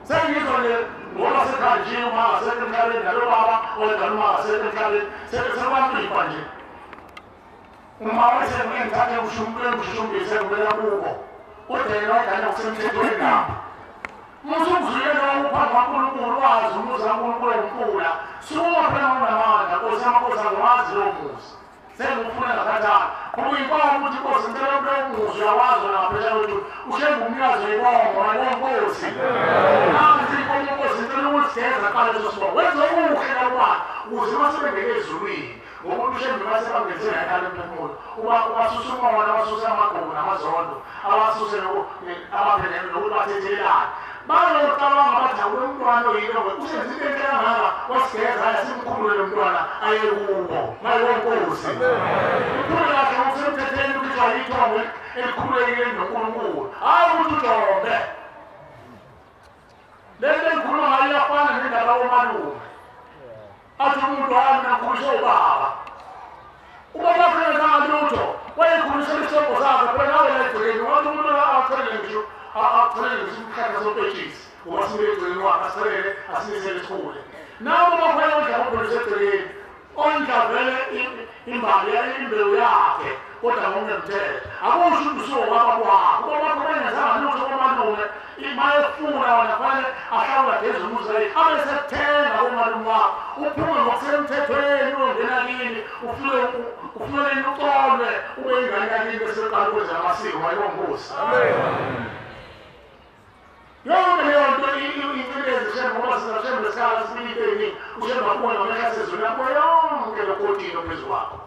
sengizwa le ngoba sekhanjiwe uma ngasekho emhlabeni nalo baba oyedwa uma ngasekho emhlabeni sekwanipha nje uma wayesengithathe ushushumbise kubeka kubo kodwa yena wayedala kusemthethweni lapho musukuzuyela uphambi kaNkulunkulu wazi umuzi kaNkulunkulu omkhula suka phela unamandla nkosi amakhosi angiwazi lowo muzi sengifuna ngakhathana kuyinkomo ukuthi inkosi ngicela kulowo muzi uyawazi naphesha kwethu ushembe umnikazi weyibongo nkosi nansi inkomo inkosi ngicela ukuthi sigeza qala leso sibongo wenze okuhle kalubani ukuze masebengeke ezulwini ngokuthi ushembe masebangenzela ekhaya emphefumulo ubasuse umoya abasuse amagqomu namazondo abasuse abaphelele nokuthi bathethelelane bayocabanga bathi umntwana oyilongo usenzile into engaka wasigeza yasimkhulule umntwana aye kubo mayibonkosi ukhule kahle ngokusemthetheni ukuthi ayithombe elikhululekile noNkulunkulu hayi ukuthi uJobe lento engikhuluma ngayo iyafana nendaba yomalume athi umuntu wami nakhulishe ubaba ubaba kuyenza lutho wayekhulisela isongo sakhe phela nawe la egcekeni wathi umuntu akuthelele ngisho akuthelele ngisho umkhatha sopetshisi ubasibile egcekeni wakhe asithelele asinisele esikhule nawe bakhwela ondla ukhulishe egcekeni ondla vele imbali imbewu yakhe kodwa ngokungemthetho akusho ukuthi usokwaba kwakho ngoba kubengezanga lutho kwamalume imayefuna wona kufanele ahlawula gezi umuzi wakhe abe sekuthenga umalume wakho uphume ngokusemthethweni uyongena kini ufike ucolwe ube ingane yakini bese uqala ukwenza amasiko mayibongosi yonke leyo nto incindezi njengoba sinashembe sikhala sibili ushemba kuwe ngamehla sezulu yakho yonke lokotini phezu kwakho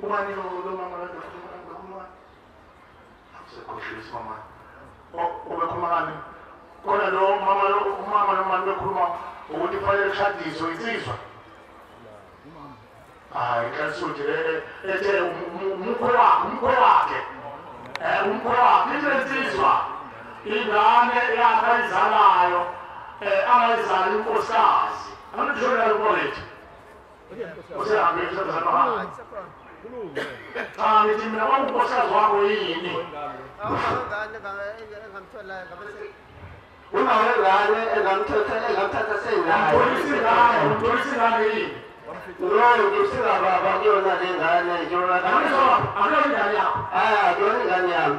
ubani lo mama lo khuluma sekhohlisa mama obekhuluma ngani kona lo mama noma bekhuluma ukuthi fanele kushadiswe insizwa hayi kasuthi ethe umkhwe wakhe insizwa ingane yakhe ayizalayo angayizali unkosikazi angishola lokho usehambe usebenzana ngithi mina unkosikazi wakho yini unawengane engamthatha sengane umtholisingane yini loyo ngifika baba kuyona lengane yona akulongane yakho kuyona ingane yami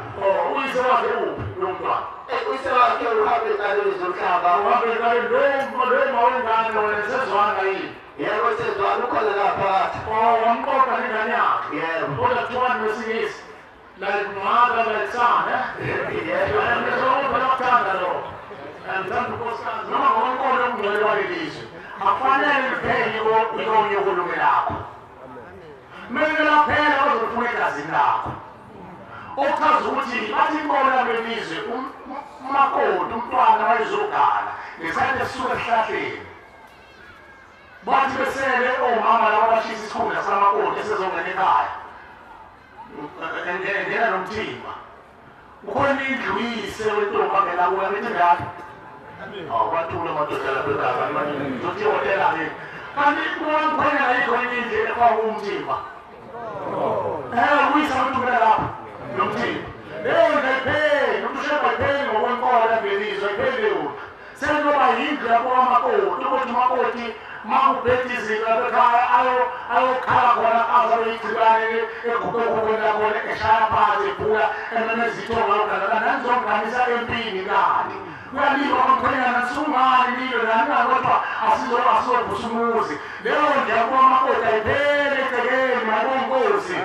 uyise wakhe uphi lo mntwana uyise wakhe uhambe ekalweni zomhlaba uhambe ekalweni lo wengane wena sezwana yini yebo sezwana ukhona ngaphakathi wamqoqa ingane yakhe yebo kodwa kuthiwani ngesingisi like mother like son ngizokuthanda lo ngithanda unkosikazi noma ngonkolo omngcwele walelizwe akufanele liphenye ilonye ukulume lakho kumele laphela ozofuna egazini lakho okuchaza ukuthi bathi inkolo yalelizwe umakoti umntwana wayezogala ngesikhathi esisuka esihlahleni bathi besele omama labo bashisa isikhundla samakoti esezongena ekhaya engena nomthimba ukhona indlu uyise wentombi angena kuyo bethi ngaphi wathula amadoda lapha ekhaya ngizothi ihotela-ke kanti kuwamkhwenya ayikho enye indlela efaka umthimba uyise amathula lapha nomthimba leyo ndlu ayipheli umuntu usheba ayipheli ngokwenkolo yangelizwe ayipheli leyo sekuyoba yindlu yabokamakoti ukuthi umakoti makubhethe izinto labekhaya ayokhala khona aze ayoyigcibane eguqukwena khona eshaya phansi ephula ememezithonga yogadala nanizonganisa empini kani kuyaliwa kwamkhwenyana sungani liyo nani kodwa asizovusa umuzi leyo ndiyakuba amakoti ayiphele egcekeni mayibonkosi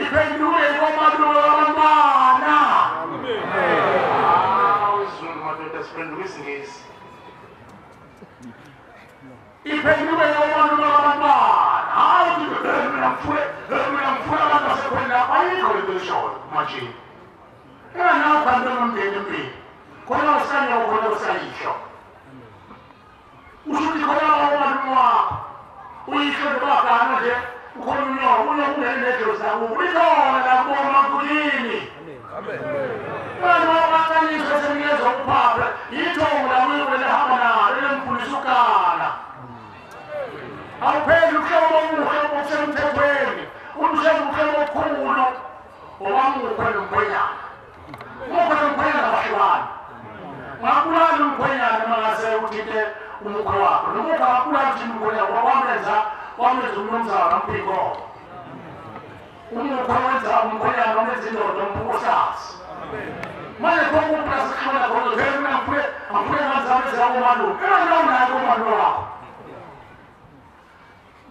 iphenduke komalume wabantwana isizulu madoda siphenduke isingisi iphenduke komalume wabantwana hayi mina ngifuna abantu basekhweni lapho ayikho lento eshoyo kumashini nawo kanti nomndeni empini khona usanyoko khona usayisho ushuthi khona umalume wakho uyisho nobagana nje ukhona unyoko ungene nedlo zakubo ikhona lapho emakulini manje wabaqanyiswa senikezwa uphapha yithongo lakuyo lehamba nalo elemfundisa ukala awupheli uhlobo omuhle obusemthethweni ulushela umhlobo okhulu owamukhwe nomkhwenyana umukhwe nomkhwenyana bahlukana ngakubulala umkhwenyana mangase uthinte umukhwe wakho nomukhwe ngakubulala uthinte umkhwenyana wamenza umnumzana mpiko umukhwe wenza umkhwenyana wamenza indoda umpukosasi manje kokuplasa khona khona phela ngifune ngazame zakumalume enganayo umalume wakho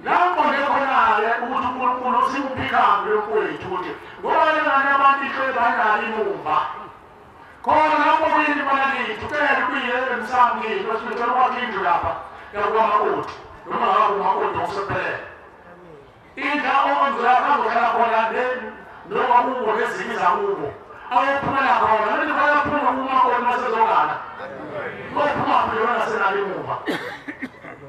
lapho ngekhona-ke ukuthi unkulunkulu simuphikhambe lomfowethu ukuthi ngoba lengane abantu ihlwe banjani imumva khona lapho kuyini banakithi ucele kuye emsangini osibethela ukwakha indlu lapha yakukamakoti noma ngakumakoti okusephelele indla onzulapha azohlala khona nokakubo nezinye zakubo ayophumela khona lethi bayaphuma kumakoti masezogana lophuma phela nasenali imumva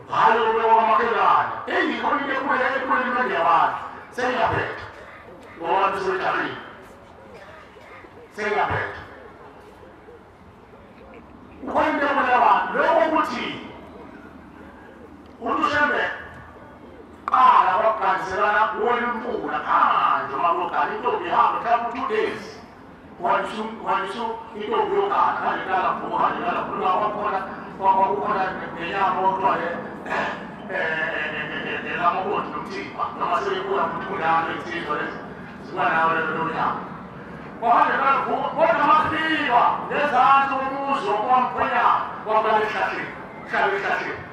hayi obewamakhelana eyikho into ekhulele imali yabantu sengiyaphetha ngoba abantu sebejabulile sengiyaphetha ukhona into ekhulele abantu lokho ukuthi ushembe qala wakugandiselana kuwona imfula kanje uma kulogana intombi ihambe mhlawumbe 2 days kwanisu intombi yogana kanjengala mvuka kanjengala mvuka kwakukhona nenyama okuthiwa umtimba noma sebekula kuthundana insizwa lezi zibanawo lelo nyaka bahambe kodwa mafika ngezansi umuzi wokwamphonyana wabala ehlahleni hlala ehlahleni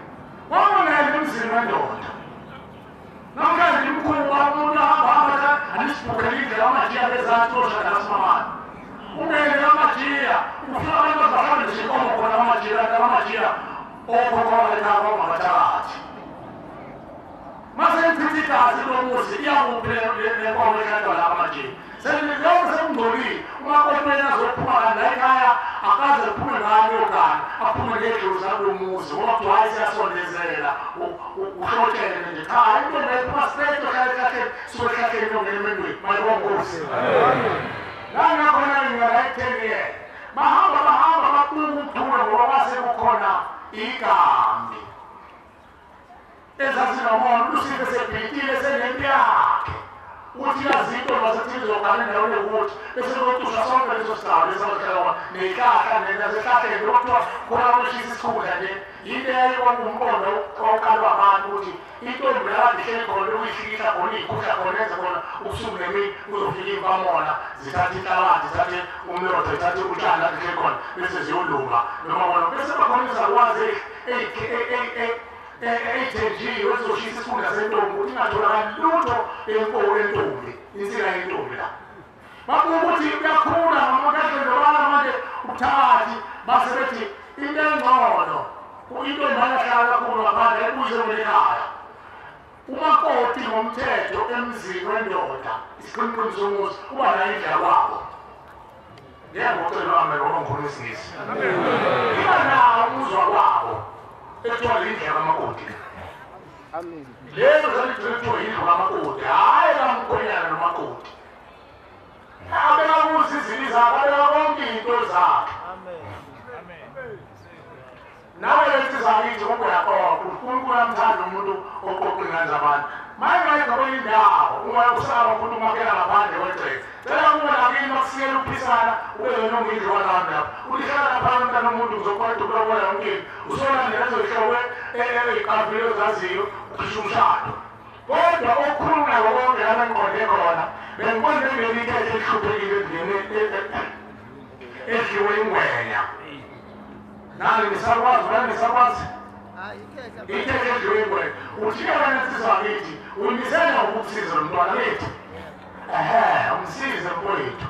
wabonela emzini wendoda namhlanje imkhulu umuntu ahamba anisibukela indlela amajiya ngezansi oshada kasimamani umele amajiya ufika abantu abahambisa inkomo khona amajiya okhokhola ekhaba ongabathakathi mase ichitha igazi lomuzi iyakuphi lenkomo ehlatshwa la amajiya Yonke sekungcolile umakoti azophuma kanti la ekhaya akaze aphume ngalo yogana aphume ngedlozi lomuzi ngoba kuthiwa siyasondezela uhlotshele nje cha intombi ephuma straight ohlale suke ehlahleni yongena emendweni mayibongosi nangakhona ngingayithengele bahamba babuka ukuthula ngoba kwasekukhona igambi ezazinomona ulusipho sebhitile senempi yakhe uthi yazinto masethizo ngale ndawo yokuthi bese lokuthusha sonke leso sigaba lesabahlala nekhahla nesehlahleni lokuthiwa khona ushisa isikhundla nje yinto eyayikwakumqondo oqalwa abantu ukuthi intombi yakade ihleli khona ukuyihlikihla khona iy'khuhla khona enza khona ubusuku nemini kuzofika iy'mpamona zithathe inhlabathi zithathe umlotha zithathe utshani lapho ihleli khona bese ziyolunga noma bona bese bakhona izalukwazi eyithenjiwe ezoshisa isikhundla sentombi ukuthi ingatholakali lutho entombi insika yentombi la babuka ukuthi uyakhula ngamakadle ndobala manje ubuthakathi base bethi into engcono intombi ayahlala kakhulu ngaphandle ebuze ekhaya umakoti ngomthetho emzini wendoda isiqiniqini somuzi uba nayo indlela kwabo ngiyangocela ame ngoba ngikhuluma isingisi iba nawo umuzwa kwabo ethiwa yindlela kamakoti lezo zalithiwa yindlu kamakoti hhayi kamkhonyana nomakoti abekakuza izini zakhe abeka konke iy'nto zakhe nawe lensizwa kithi ngoba uyaqoqa uNkulunkulu amthanda umuntu oqoqa ingane zabantu mayengayigqoke indawo ungayokusaba futhi umakela ngaphandle kwegceke cela kuwe nakini makusikela ukuphisana ube yena ongindlu walami lapho ulihlala laphana umntana omuntu ngizokweda ukulobola yonkinto usolandela ezohlobo ey'kavile ozaziyo ukhisha umshado kodwa okhuluma nako konke lana ngiqonde khona bengibona bengelikhethe elihluphekile endlini edliwe ingwenya nani ngisakwazi ikhethe edliwe ingwenya uthike wena nsizwa kithi uyimisela ukukusiza lo mntwana kithi umsize mfowethu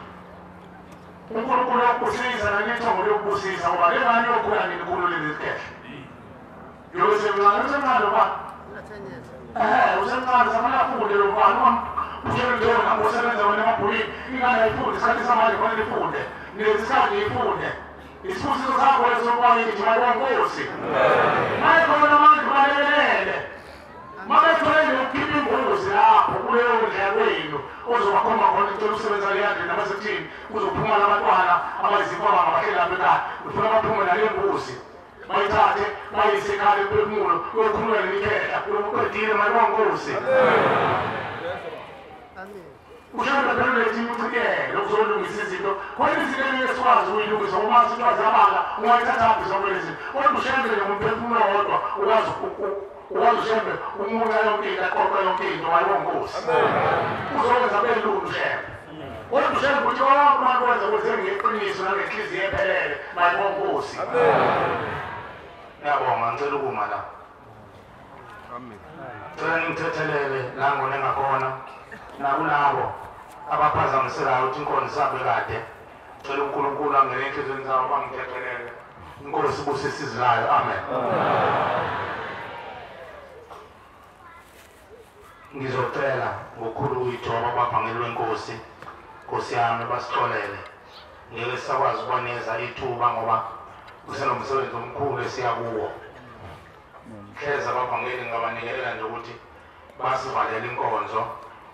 uNkulunkulu yokusiza nanithongo yokusiza ngoba le ngane yokhula ninikhulu lezi zikhehle usemncane lo bani usemncane samane afunde lo bani usebenze usebenza wena emabhulini ingane ayifunde isikhathi samanje kufanele ifunde nesikhathi ifunde isibusiso sakho esokwakithi mayibonkosi mayikhona manje kubalelele mabethwele ukukhipha imbuzi lapho kuleyo ndlela kwenu ozobakhomba khona icela usebenza leyandini namasekuthini kuzophuma labantwana abayizimfama ngabahleli lapho ekhaya ufuna baphume nale mbuzi bayithathe bayise ekhaya emphefumulo yokhulumela nemikhehla yokuqedile mayibonkosi ushaka phela lethi ucikele ukuzolungisa izinto khona izinto esikwazi ukuyilungisa uma sitwazi abala ungayithatha zonke lezi kodwa ushembele ngomphefumulo wodwa ukwazi ushembe umunya yonke into aqoqa yonke into wayibonkosi uzokwenza belulu ushembe kodwa ushembe ukuthi wonke abantu wenza ukuthi ngeqiniso nangenhliziyo ephelele mayibonkosi ngiyabonga ngicela ukuma la cela ngithethelele la ngone ngakhona nakulabo abaphazamiselayo ukuthi inkonzo zabo kade cela uNkulunkulu angene enhlizweni zabo bangithethelele inkosi ibuse isizilayo amen ngizocela ngokukhulu ukuyithoba abavangeli wenkosi Nkosi yami basixolele ngeke sakwazi ukwanikeza ithuba ngoba kusenomsebenzi omkhulu esiya kuwo hleza abavangeli ngabanikelela nje ukuthi basivalele inkonzo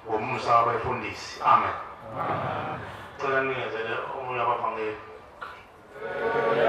ngomusa wabefundisi amen cela nikezele omunye abavangeli Oh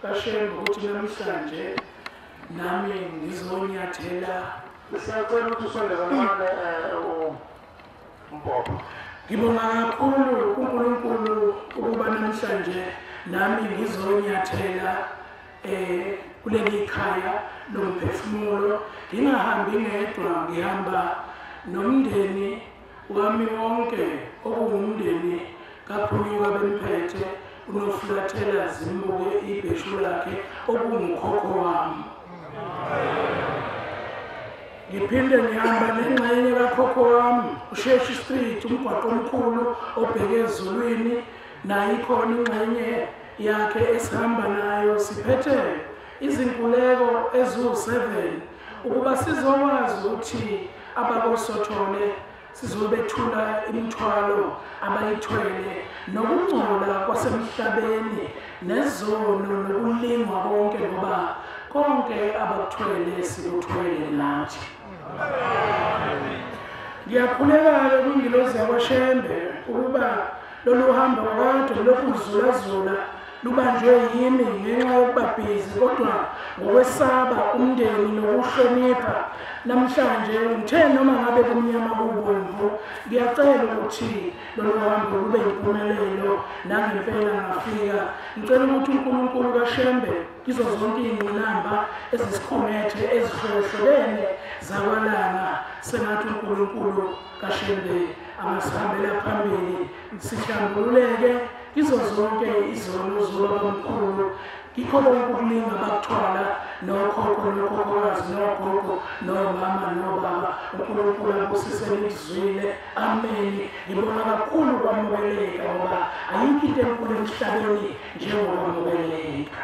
kaShembe ukuthi namhlanje nami ngizonyathela. Siyacela ukuthi usondezane uMpopo. Ngibonga kakhulu uNkulunkulu ukuba namhlanje nami ngizonyathela kuleli khaya lomphefumulo, ngingahambi ngedwa, ngihamba nomndeni wami wonke okungumndeni kaPhumuka Bemphethe, uNofulathela Zimbuke ibheshu lakhe okungukhokho wami. Ngiphinde ngihamba nengxenye kakhokho wami uSheshi Street, umgwaqo omkhulu obheke ezulwini, nayo ikhona ingxenye yakhe esihamba nayo, siphethe izinkuleko eziwu7 ukuba sizokwazi ukuthi abakoSothole sizobethula imithwalo abayithwele nokungcola kwasemhlabeni nezono nokulingwa konke, ngoba konke abakuthwele sikuthwele nathi. Ngiyakhuleka-ke kwingilosi yakwaShembe ukuba lolu hambo kade lokuzulazula lubanjwe yimi ngenxa yokuba busy, kodwa ngokwesaba umndeni nokuhlonipha namhlanje ngithe noma ngabe kumnyama kubomvu, ngiyacela ukuthi lolu hambo lube yimpumelelo nangempela ngafika. Ngicela ukuthi uNkulunkulu kaShembe kizo zonke iy'ngqinamba ezisikhungethe ezihlohlobene zakwalanga, sengathi uNkulunkulu kaShembe angasihambela phambili, sihlambululeke kizo zonke izono zobabamkhulu, kikho konke ukulinga bakuthwala nokhokho nokhokhokazi nogogo nomama nobaba. uNkulunkulu abusisele izwile. Amen. Ngibonga kakhulu ukwamukeleka, ngoba ayikho into enkulu emhlabeni njengokwamukeleka.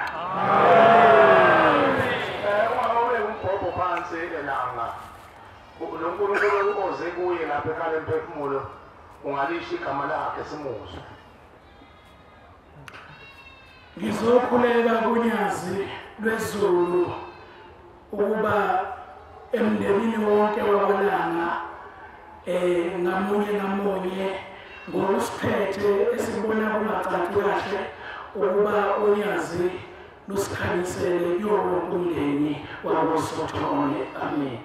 Ube uMpopo phansi elanga, uNkulunkulu oze kuye lapha ekhaya emphefumulo, ungalisho igama lakhe simuzwe. Ngizokhuleka kunyazi lwezulu ukuba emndenini wonke wakwalanga ngamunye ngamunye ngokusiphethe esibona kungacaci kahle ukuba unyazi lusikhanyisele kuwo wonke umndeni wakoSothole. Amen.